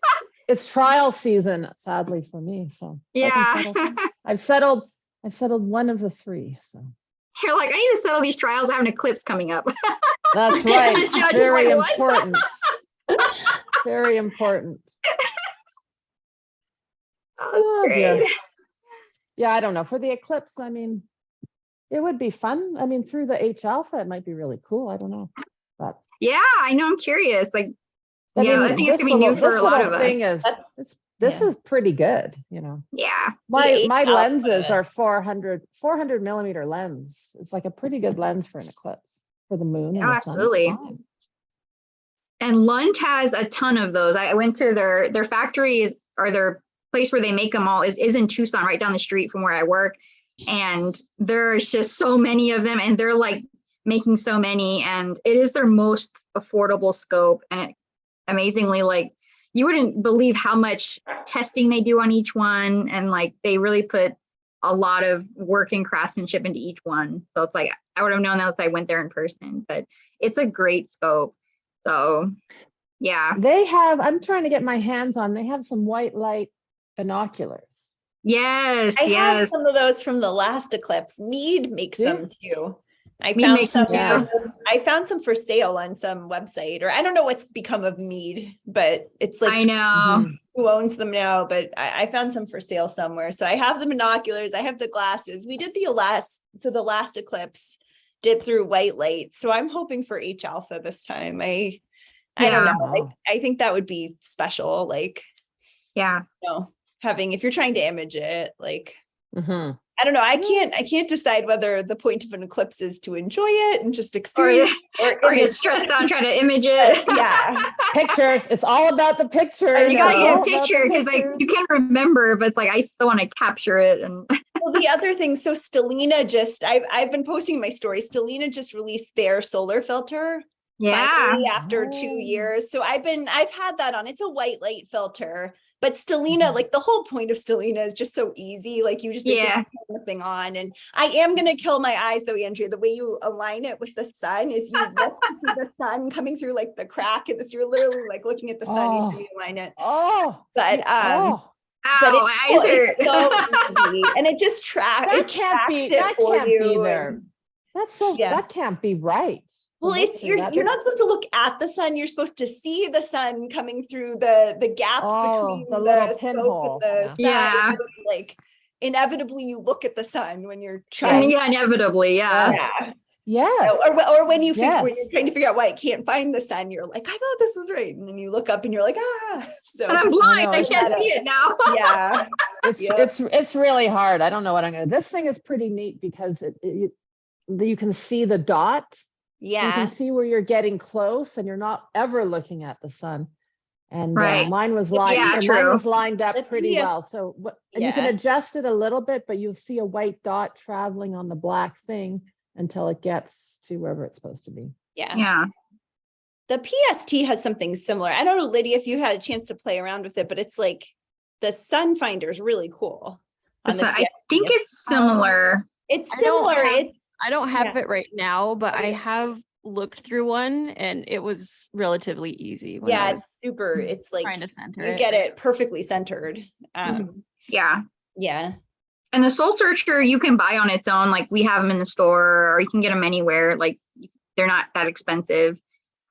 It's trial season, sadly for me. So I can settle. Yeah. I've settled one of the 3. So You're like, I need to settle these trials. I have an eclipse coming up. that's right. The judge is Very like, "What?" important. Very important. Oh, Oh, that's dear. great. Yeah, I don't know. For the eclipse, I mean, it would be fun. I mean, through the H alpha, it might be really cool. I don't know. But Yeah, I know. I'm curious. Like, I yeah, mean, I think it's this gonna be new little- for a lot of this us. little thing is this yeah. is pretty good, you know. Yeah. My H alpha. lenses are 400 millimeter lens. It's like a pretty good lens for an eclipse for the moon. And Oh, the sun. It's absolutely. fine. And Lund has a ton of those. I went to their factory or their place where they make them all is in Tucson, right down the street from where I work. And there's just so many of them, and they're like making so many, and it is their most affordable scope. And amazingly, like, you wouldn't believe how much testing they do on each one, and like they really put a lot of work and craftsmanship into each one. So it's like I would have known that if I went there in person, but it's a great scope. So, yeah. They have, I'm trying to get my hands on, they have some white light binoculars. Yes, I have yes. some of those from the last eclipse. Mead makes Yeah. them too. I Mead found makes them some. too. I found some for sale on some website, or I don't know what's become of Mead, but it's like I know. Mhm. who owns them now. But I found some for sale somewhere. So I have the binoculars. I have the glasses. We did the last eclipse did through white light. So I'm hoping for H alpha this time. I don't Yeah. know. Like, I think that would be special. Like, Yeah. you know, having if you're trying to image it, like. Mhm. I don't know. I can't decide whether the point of an eclipse is to enjoy it and just Or, experience or image get stressed out trying to image it. yeah. Pictures, it's all about the pictures. You gotta it's get all a about the picture because like pictures. you can't remember, but it's like I still want to capture it. And Well, the other thing, so STELA just I've been posting in my story. STELA just released their solar filter yeah. finally after 2 Oh. years. So I've had that on. It's a white light filter. But STELA, like the whole point of STELA is just so easy. Like you just basically Yeah. turn the thing on. And I am gonna kill my eyes though, Andrea. The way you align it with the sun is you look to see the sun coming through like the crack in this. You're literally like looking at the sun Oh. when you align it. Oh, But oh, but Ow, my eyes hurt. it's so easy. And it just that can't be, that can't be there. That's so, Yeah. that can't be right. Well, The it's look through you're not supposed to look at the sun. You're supposed to see the sun coming through the gap Oh, between the little scope pinhole, and the sun. Yeah. Like inevitably you look at the sun when you're And trying. yeah, inevitably, yeah. Yeah. Yes. So, or when you when Yes. you're trying to figure out why I can't find the sun, you're like, I thought this was right. And then you look up and you're like, ah. So And I'm blind. know, I it's can't not see it now. yeah. It's, Yep. it's really hard. I don't know what I'm gonna, this thing is pretty neat because you can see the dot. You Yeah. can see where you're getting close and you're not ever looking at the sun. And Right. mine was Yeah, lined, and mine true. was lined up The pretty PS well. So and you can Yeah. adjust it a little bit, but you'll see a white dot traveling on the black thing until it gets to wherever it's supposed to be. Yeah. Yeah. The PST has something similar. I don't know, Lydia, if you had a chance to play around with it, but it's like the sun finder is really cool. On the So I PST. think it's similar. It's I don't similar. have- It's I don't have Yeah. it right now, but I Okay. have looked through one and it was relatively easy when I yeah, was it's super. It's like trying to center you it. get it perfectly centered. Yeah. Yeah. And the Soul Searcher you can buy on its own. Like we have them in the store, or you can get them anywhere. Like they're not that expensive,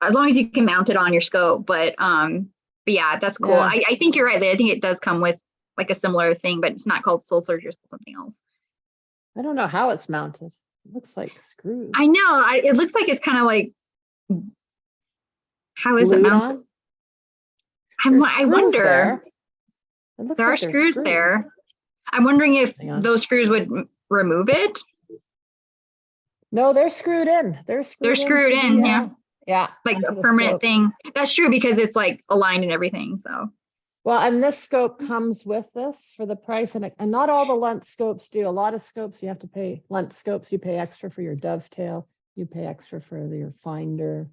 as long as you can mount it on your scope. But yeah, that's cool. Yeah. I think you're right. I think it does come with like a similar thing, but it's not called Soul Searcher, it's something else. I don't know how it's mounted. It looks like screws. I know. It looks like it's kind of like, how is it Glued mounted? on. I There's I screws wonder. there. It looks There are like there's screws there. I'm wondering if Hang on. those screws would remove it. No, they're screwed in. They're screwed They're screwed into in, the, yeah. Yeah. Like onto a the permanent scope. thing. That's true because it's like aligned and everything. So Well, and this scope comes with this for the price, and not all the lens scopes do. A lot of scopes you have to pay. Lens scopes you pay extra for your dovetail. You pay extra for your finder.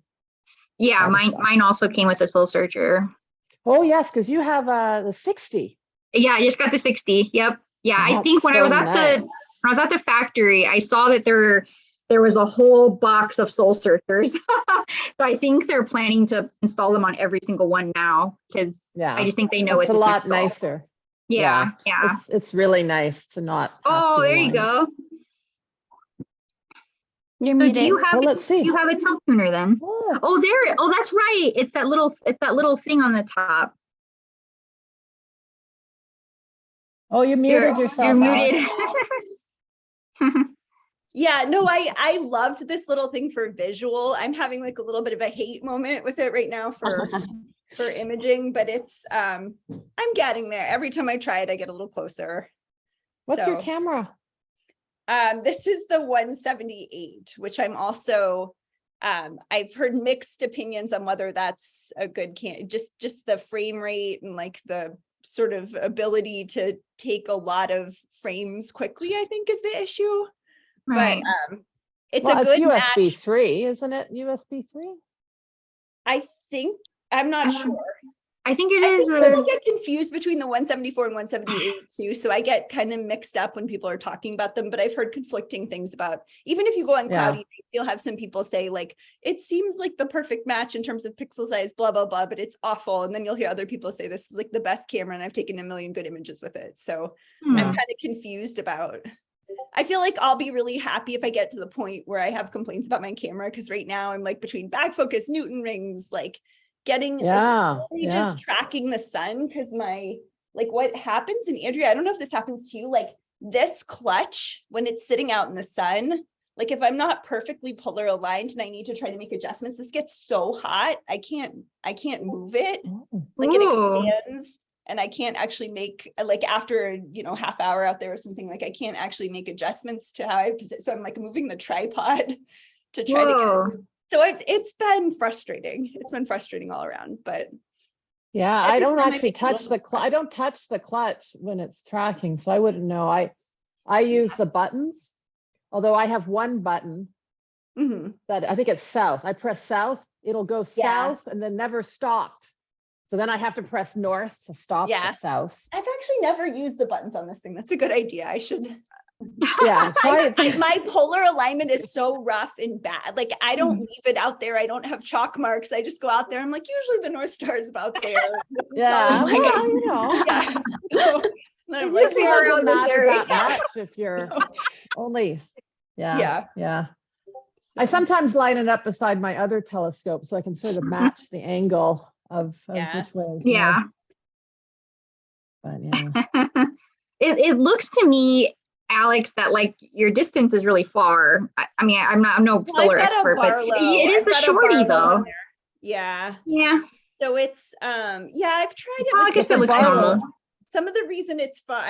yeah, All the stuff. mine also came with a Soul Searcher. Oh yes, because you have the 60. Yeah, I just got the 60. Yep. Yeah, I think That's when I was so at nice. when I was at the factory, I saw that there was a whole box of Soul Searchers. So I think they're planning to install them on every single one now because Yeah, I just think they know it's it's a lot essential. nicer. Yeah, yeah. It's really nice to not. have Oh, to there you align it. go. You're So do muted. you have Well, let's see. you have a tilt tuner then? Oh, Oh, there. Oh, that's right. It's that little thing on the top. oh, you muted yourself. You're Alex. muted. Yeah, no, I loved this little thing for visual. I'm having like a little bit of a hate moment with it right now for imaging, but it's I'm getting there. Every time I try it, I get a little closer. What's your So, camera? This is the 178, which I'm also I've heard mixed opinions on whether that's a good just the frame rate and like the sort of ability to take a lot of frames quickly, I think is the issue. Right. But it's Well, a good USB match. 3, isn't it? USB 3? I think I'm not Um, sure. I think it I is. think people get confused between the 174 and 178 too. So I get kind of mixed up when people are talking about them, but I've heard conflicting things about, even if you go on Yeah. cloudy nights, you'll have some people say like, it seems like the perfect match in terms of pixel size, blah, blah, blah, but it's awful. And then you'll hear other people say this is like the best camera and I've taken a million good images with it. So I'm Yeah. kind of confused about, I feel like I'll be really happy if I get to the point where I have complaints about my camera. Cause right now I'm like between back focus, Newton rings, like getting Yeah, really yeah. just tracking the sun. Cause like what happens, and Andrea, I don't know if this happens to you, like this clutch, when it's sitting out in the sun, like if I'm not perfectly polar aligned and I need to try to make adjustments, this gets so hot. I can't move it. Like it Ooh. expands. And I can't actually make, like after, half hour out there or something, like I can't actually make adjustments to how I position. So I'm like moving the tripod to try to Whoa. get. So it's been frustrating. It's been frustrating all around, but Yeah, I every don't time I actually make a touch little the clutch. I don't touch the clutch when it's tracking, so I wouldn't know. I use the buttons, although I have one button Mhm. that I think it's south. I press south, it'll go Yeah. south and then never stop. So then I have to press north to stop Yeah. the south. I've actually never used the buttons on this thing. That's a good idea. I should. Yeah, try it. My polar alignment is so rough and bad. Like I don't leave it out there. I don't have chalk marks. I just go out there. I'm like, usually the North Star is about there. This is Yeah, probably- well, you know. Yeah. So, then I'm It like, usually you're doesn't matter arbitrary. that much if you're only, Yeah. yeah. I sometimes line it up beside my other telescope so I can sort of match the angle of Yeah. which way is Yeah. north. But yeah. It looks to me, Alex, that like your distance is really far. I mean, I'm no Well, solar I've got a expert, but Barlow. it is I've the got a shorty Barlow though. on there. Yeah. Yeah. So it's yeah, I've tried it. I with guess it looks Barlow. normal. some of the reason it's fun,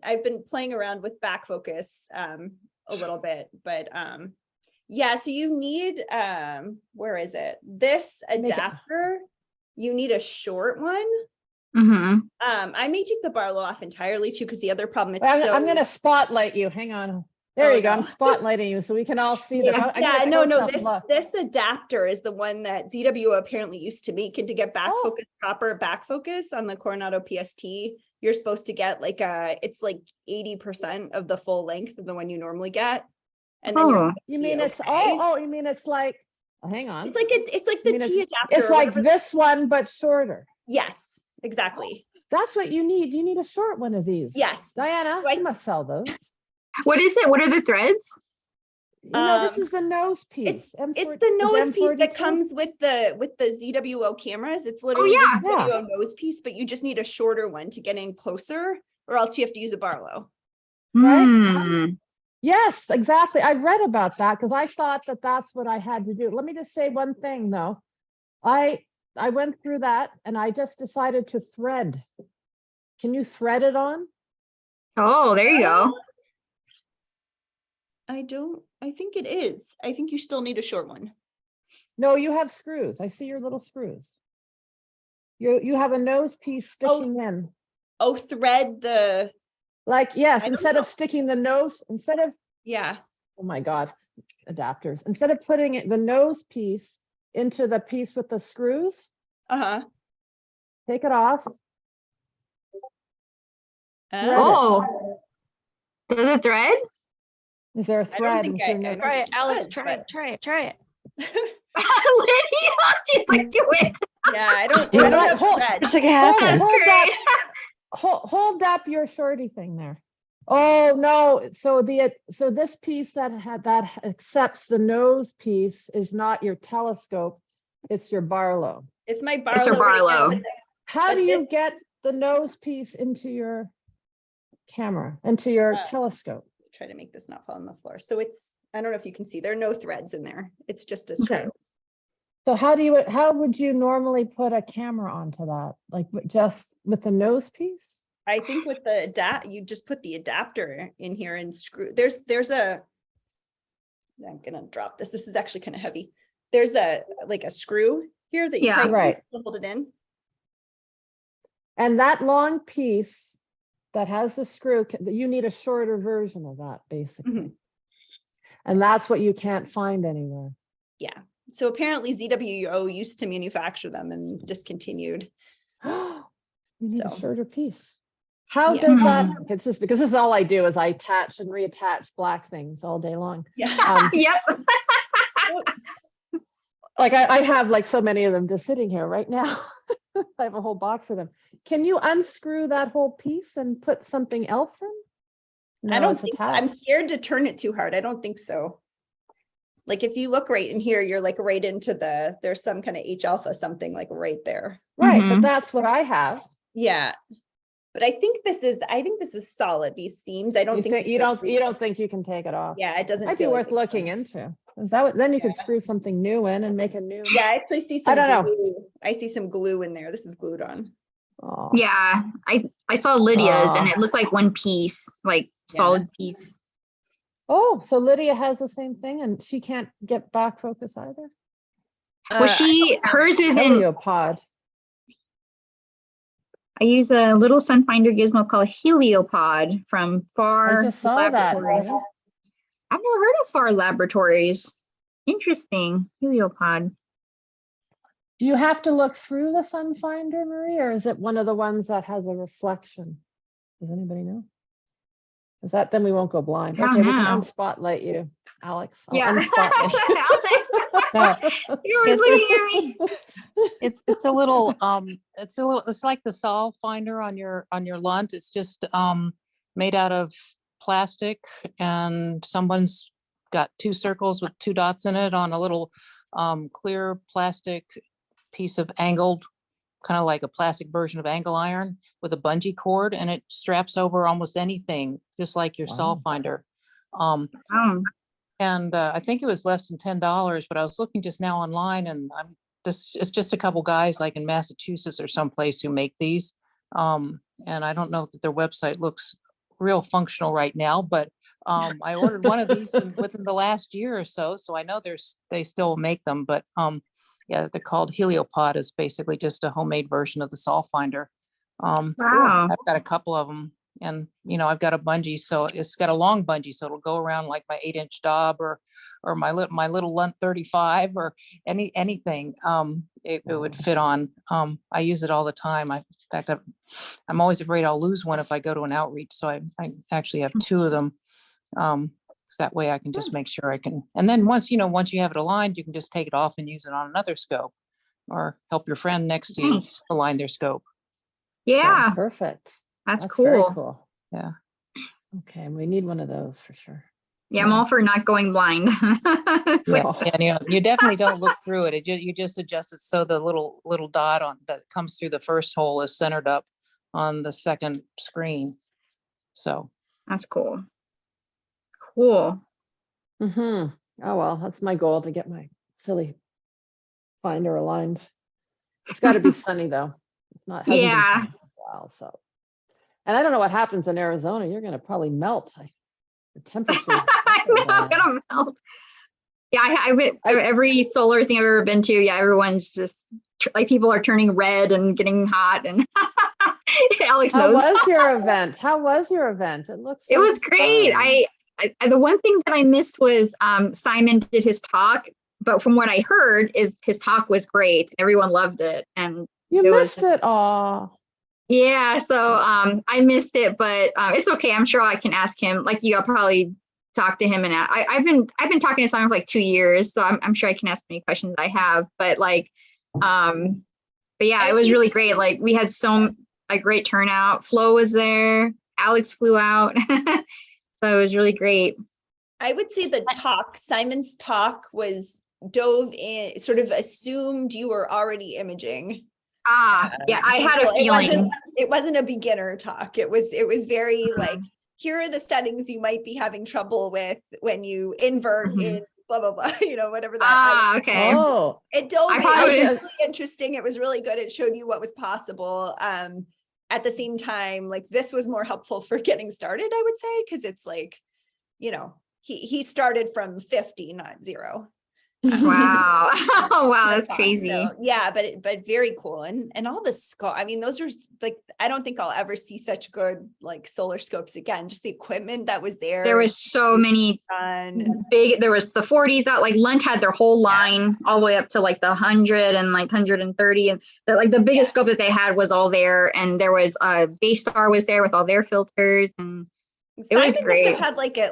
I've been playing around with back focus a little bit, but yeah, so you need where is it? This Make it- adapter, you need a short one. Mm-hmm. I may take the Barlow off entirely too, because the other problem it's I'm, so I'm gonna spotlight you. Hang on. There Oh, you go. I'm no. spotlighting you so we can all see this. Yeah. I need a yeah, no, close-up look. this adapter is the one that ZW apparently used to make, and to get back Oh. focus, proper back focus on the Coronado PST, you're supposed to get like it's like 80% of the full length of the one you normally get. And then you're Oh. gonna You be mean it's okay. you mean it's like, oh, hang on. It's like You the mean T adapter. It's or like whatever. this one, but shorter. Yes, exactly. That's what you need. You need a short one of these. Yes. Diana, Like- you must sell those. What is it? What are the threads? You know, this Um, is the nose piece. It's the nose piece that M42. comes with the ZWO cameras. It's Oh literally yeah. the ZWO nose piece, but you just need a shorter one to get in closer, or else you have to use a Barlow. Right? Hmm. Yes, exactly. I read about that because I thought that that's what I had to do. Let me just say one thing though. I went through that and I just decided to thread. Can you thread it on? Oh, there you go. I think it is. I think you still need a short one. No, you have screws. I see your little screws. You have a nose piece sticking in. Oh, thread the, Like, yes, I don't instead know. of sticking the nose, instead of, yeah. oh my God, adapters. Instead of putting it, the nose piece into the piece with the screws, Uh-huh. take it off. Thread it. Oh. Does it thread? Is there a I don't thread? think Is there I no- don't Try it, think Alex. does, Try but- it. Try it. Try it. Lydia, she's like, do it. Yeah, I don't do it. have Hold- thread. It's like it Hold, happened. hold Great. up, hold up your shorty thing there. Oh no! So this piece that accepts the nose piece is not your telescope; it's your Barlow. It's my It's your Barlow. right now, Barlow. but How But do you this- get the nose piece into your camera, into your telescope? Try to make this not fall on the floor. So it's, I don't know if you can see, there are no threads in there. It's just a Okay. screw. So how would you normally put a camera onto that? Like just with the nose piece? I think with the you just put the adapter in here and screw. There's a, I'm gonna drop this. This is actually kind of heavy. There's a screw here that you Yeah. tighten Right. to hold it in. And that long piece that has the screw, you need a shorter version of that, basically. Mhm. And that's what you can't find anywhere. Yeah. So apparently ZWO used to manufacture them and discontinued. You need a So. shorter piece. How Yeah. does that, it's just because this is all I do is I attach and reattach black things all day long. Yeah. Yep. Like I have like so many of them just sitting here right now. I have a whole box of them. Can you unscrew that whole piece and put something else in? I No, don't it's think, I'm attached. scared to turn it too hard. I don't think so. Like if you look right in here, you're like right into there's some kind of H alpha something like right there. Right, but Mhm. that's what I have. Yeah. But I think this is solid. These seams, I don't You think. think these you are- don't think you can take it off? Yeah, it doesn't. Might be feel like worth it's looking done. into. Is that what, then you could screw something new in and make a new. Yeah, I actually see some. I don't know. glue. I see some glue in there. This is glued on. Oh, Yeah, I saw Lydia's and Aw. it looked like one piece, like solid piece. Oh, so Lydia has the same thing and she can't get back focus either? Well, hers is in, Heliopod. I use a little sun finder gizmo called Heliopod from I Far just saw that. Laboratories. Maria. I've never heard of Far Laboratories. Interesting, Heliopod. Do you have to look through the sun finder, Marie, or is it one of the ones that has a reflection? Does anybody know? Is that, then we won't go blind. I don't Okay, we can know. unspotlight you, Alex. I'll Yeah. unspotlight you. Alex, you were looking at me. It's a little it's like the sol finder on your lunt. It's just made out of plastic, and someone's got 2 circles with 2 dots in it on a little clear plastic piece of angled, kind of like a plastic version of angle iron with a bungee cord, and it straps over almost anything, just like your sol Wow. finder. Oh, And I think it was less than $10, but I was looking just now online, and it's just a couple guys like in Massachusetts or someplace who make these. And I don't know that their website looks real functional right now, but I ordered one of these within the last year or so. So I know they still make them, but yeah, they're called Heliopod. Is basically just a homemade version of the sol finder. wow. I've got a couple of them, and I've got a bungee, so it's got a long bungee, so it'll go around like my 8-inch Dob or my little Lunt 35 or anything. It would fit on. I use it all the time. In fact, I'm always afraid I'll lose one if I go to an outreach, so I actually have 2 of them. So that way I can just make sure I can. And then once you have it aligned, you can just take it off and use it on another scope, or help your friend next to you Nice. align their scope. Yeah, Perfect. that's very cool. cool. Yeah. Okay, we need one of those for sure. Yeah, I'm all for not going blind. It's like, No. Yeah, you definitely don't look through it. You just adjust it so the little dot on that comes through the first hole is centered up on the second screen. So that's cool. Cool. Oh, well, that's my goal, to get my silly finder aligned. It's got to be sunny though. It's not. hasn't been Yeah. sunny for a while, so. And I don't know what happens in Arizona. You're going to probably melt. The temperature. I'm not gonna melt. Yeah, every solar thing I've ever been to. Yeah, everyone's just like, people are turning red and getting hot, and Alex How knows. was your event? How was your event? It looks. It so was great. fun. I the one thing that I missed was Simon did his talk, but from what I heard is his talk was great. Everyone loved it, and You it was missed just- it. Aw. yeah. So I missed it, but it's okay. I'm sure I can ask him. Like you, I'll probably talk to him, and I've been talking to Simon for like 2 years, so I'm sure I can ask any questions I have. But like, but yeah, it was really great. Like we had a great turnout. Flo was there. Alex flew out. So it was really great. I would say the talk, Simon's talk was dove in, sort of assumed you were already imaging. Yeah, I had a So feeling. It wasn't a beginner talk. It was very like, here are the settings you might be having trouble with when you invert in blah, blah, blah, whatever that. Okay. Oh. It dove in. I thought It it was was- really interesting. It was really good. It showed you what was possible. At the same time, like this was more helpful for getting started, I would say, because it's like, he started from 50, not 0. Wow. Wow, that's That's crazy. so, yeah, but very cool. And all the scope, I mean, those are like, I don't think I'll ever see such good like solar scopes again. Just the equipment that was there. There was so many big, there was the 40s that like Lent had their whole line all the way up to like the 100 and like 130, and the biggest scope that they had was all there. And there was Daystar was there with all their filters, and it was Simon must great. have had like a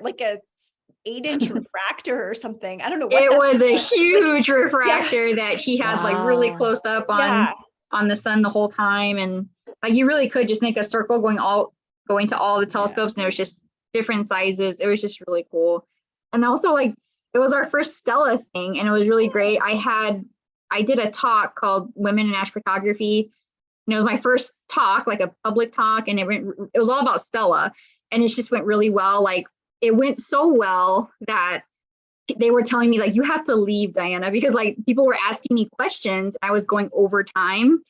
8-inch refractor or something. I don't know what It that was a huge refractor that he had like really Wow. close up Yeah. on the sun the whole time. And like you really could just make a circle going to all the telescopes, and it was just different sizes. It was just really cool. And also like it was our first STELA thing, and it was really great. I did a talk called Women in Astrophotography. And it was my first talk, like a public talk, and it was all about STELA, and it just went really well. Like it went so well that they were telling me like, you have to leave, Diana, because like people were asking me questions. I was going over time.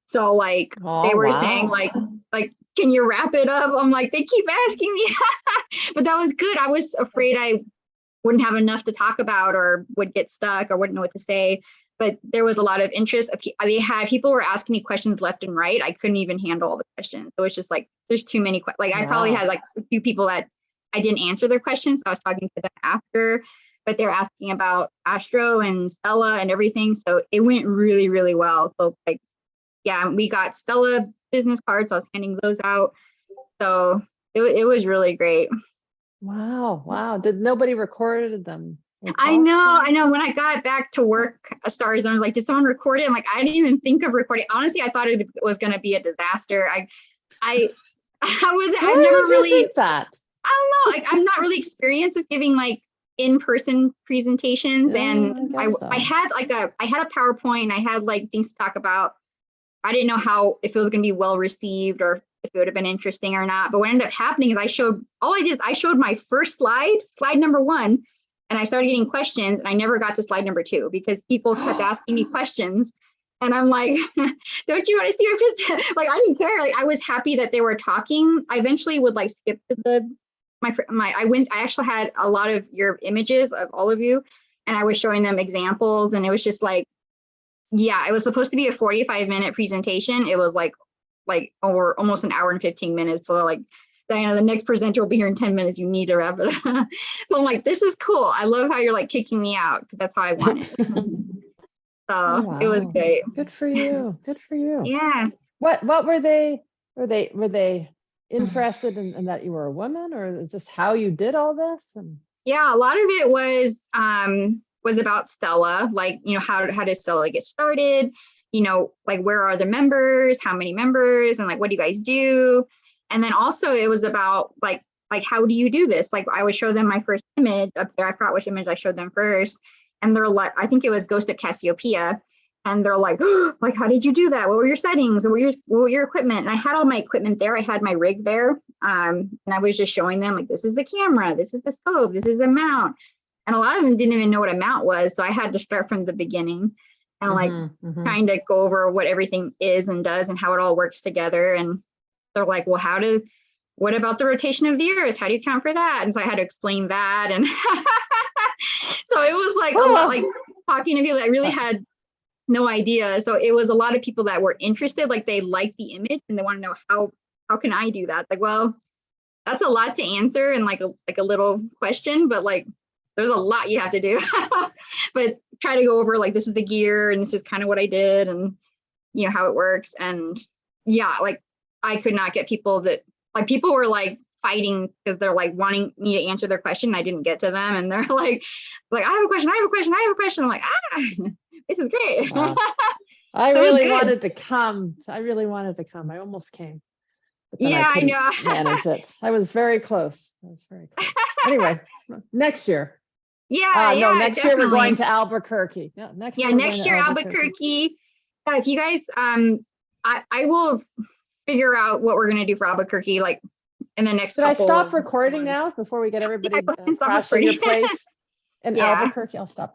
So like they were saying like, can you wrap it up? I'm like, they keep asking me, but that was good. I was afraid I wouldn't have enough to talk about or would get stuck or wouldn't know what to say. But there was a lot of interest. People were asking me questions left and right. I couldn't even handle all the questions. So it's just like, there's too many. Like I probably had like a few people that I didn't answer their questions. So I was talking to them after, but they're asking about Astro and STELA and everything. So it went really, really well. So like, yeah, we got STELA business cards. I was handing those out. So it was really great. Wow. Wow. Did nobody recorded them? I know. When I got back to work, Stars, I was like, did someone record it? I'm like, I didn't even think of recording. Honestly, I thought it was going to be a disaster. I've never really, that. I don't know. Like, I'm not really experienced with giving like in-person presentations. Yeah, And I guess so. I had a PowerPoint. I had like things to talk about. I didn't know if it was going to be well received or if it would have been interesting or not. But what ended up happening is I showed my first slide number 1. And I started getting questions, and I never got to slide number 2 because people kept asking me questions. And I'm like, don't you want to see your like, I didn't care. Like, I was happy that they were talking. I eventually would like skip to I actually had a lot of your images of all of you, and I was showing them examples, and it was just like, yeah, it was supposed to be a 45-minute presentation. It was like over almost an hour and 15 minutes. So like, Diana, the next presenter will be here in 10 minutes. You need to wrap it up. So I'm like, this is cool. I love how you're like kicking me out because that's how I want it. So it was great. Good for you. Good for you. Yeah. What were they? Were they interested in that you were a woman, or is just how you did all this? And yeah, a lot of it was about STELA. Like, you know, how did STELA get started? You know, like, where are the members? How many members? And like, what do you guys do? And then also it was about like, how do you do this? Like, I would show them my first image up there. I forgot which image I showed them first. And they're like, I think it was Ghost of Cassiopeia. And they're like, oh, like, how did you do that? What were your settings? What were your equipment? And I had all my equipment there. I had my rig there. And I was just showing them like, this is the camera, this is the scope, this is the mount. And a lot of them didn't even know what a mount was. So I had to start from the beginning and like trying to go over what everything is and does and how it all works together. And they're like, well, what about the rotation of the earth? How do you count for that? And so I had to explain that. And so it was like a lot, like talking to people that really had no idea. So it was a lot of people that were interested, like they liked the image and they want to know how can I do that? Like, well, that's a lot to answer and like a little question, but like there's a lot you have to do. But try to go over like, this is the gear and this is kind of what I did and you know how it works. And yeah, like I could not get people people were like fighting because they're like wanting me to answer their question. I didn't get to them and they're like, I have a question. I'm like, this is great. wow. I really wanted to come. I almost came. But then yeah, I know. Manage it. I was very close. Anyway, next year. Yeah, no, next definitely. year we're going to Albuquerque. Yeah, next year Albuquerque. If you guys, I will figure out what we're gonna do for Albuquerque, like in the next. Should I stop recording now before we get everybody crashing your place in Albuquerque? I'll stop.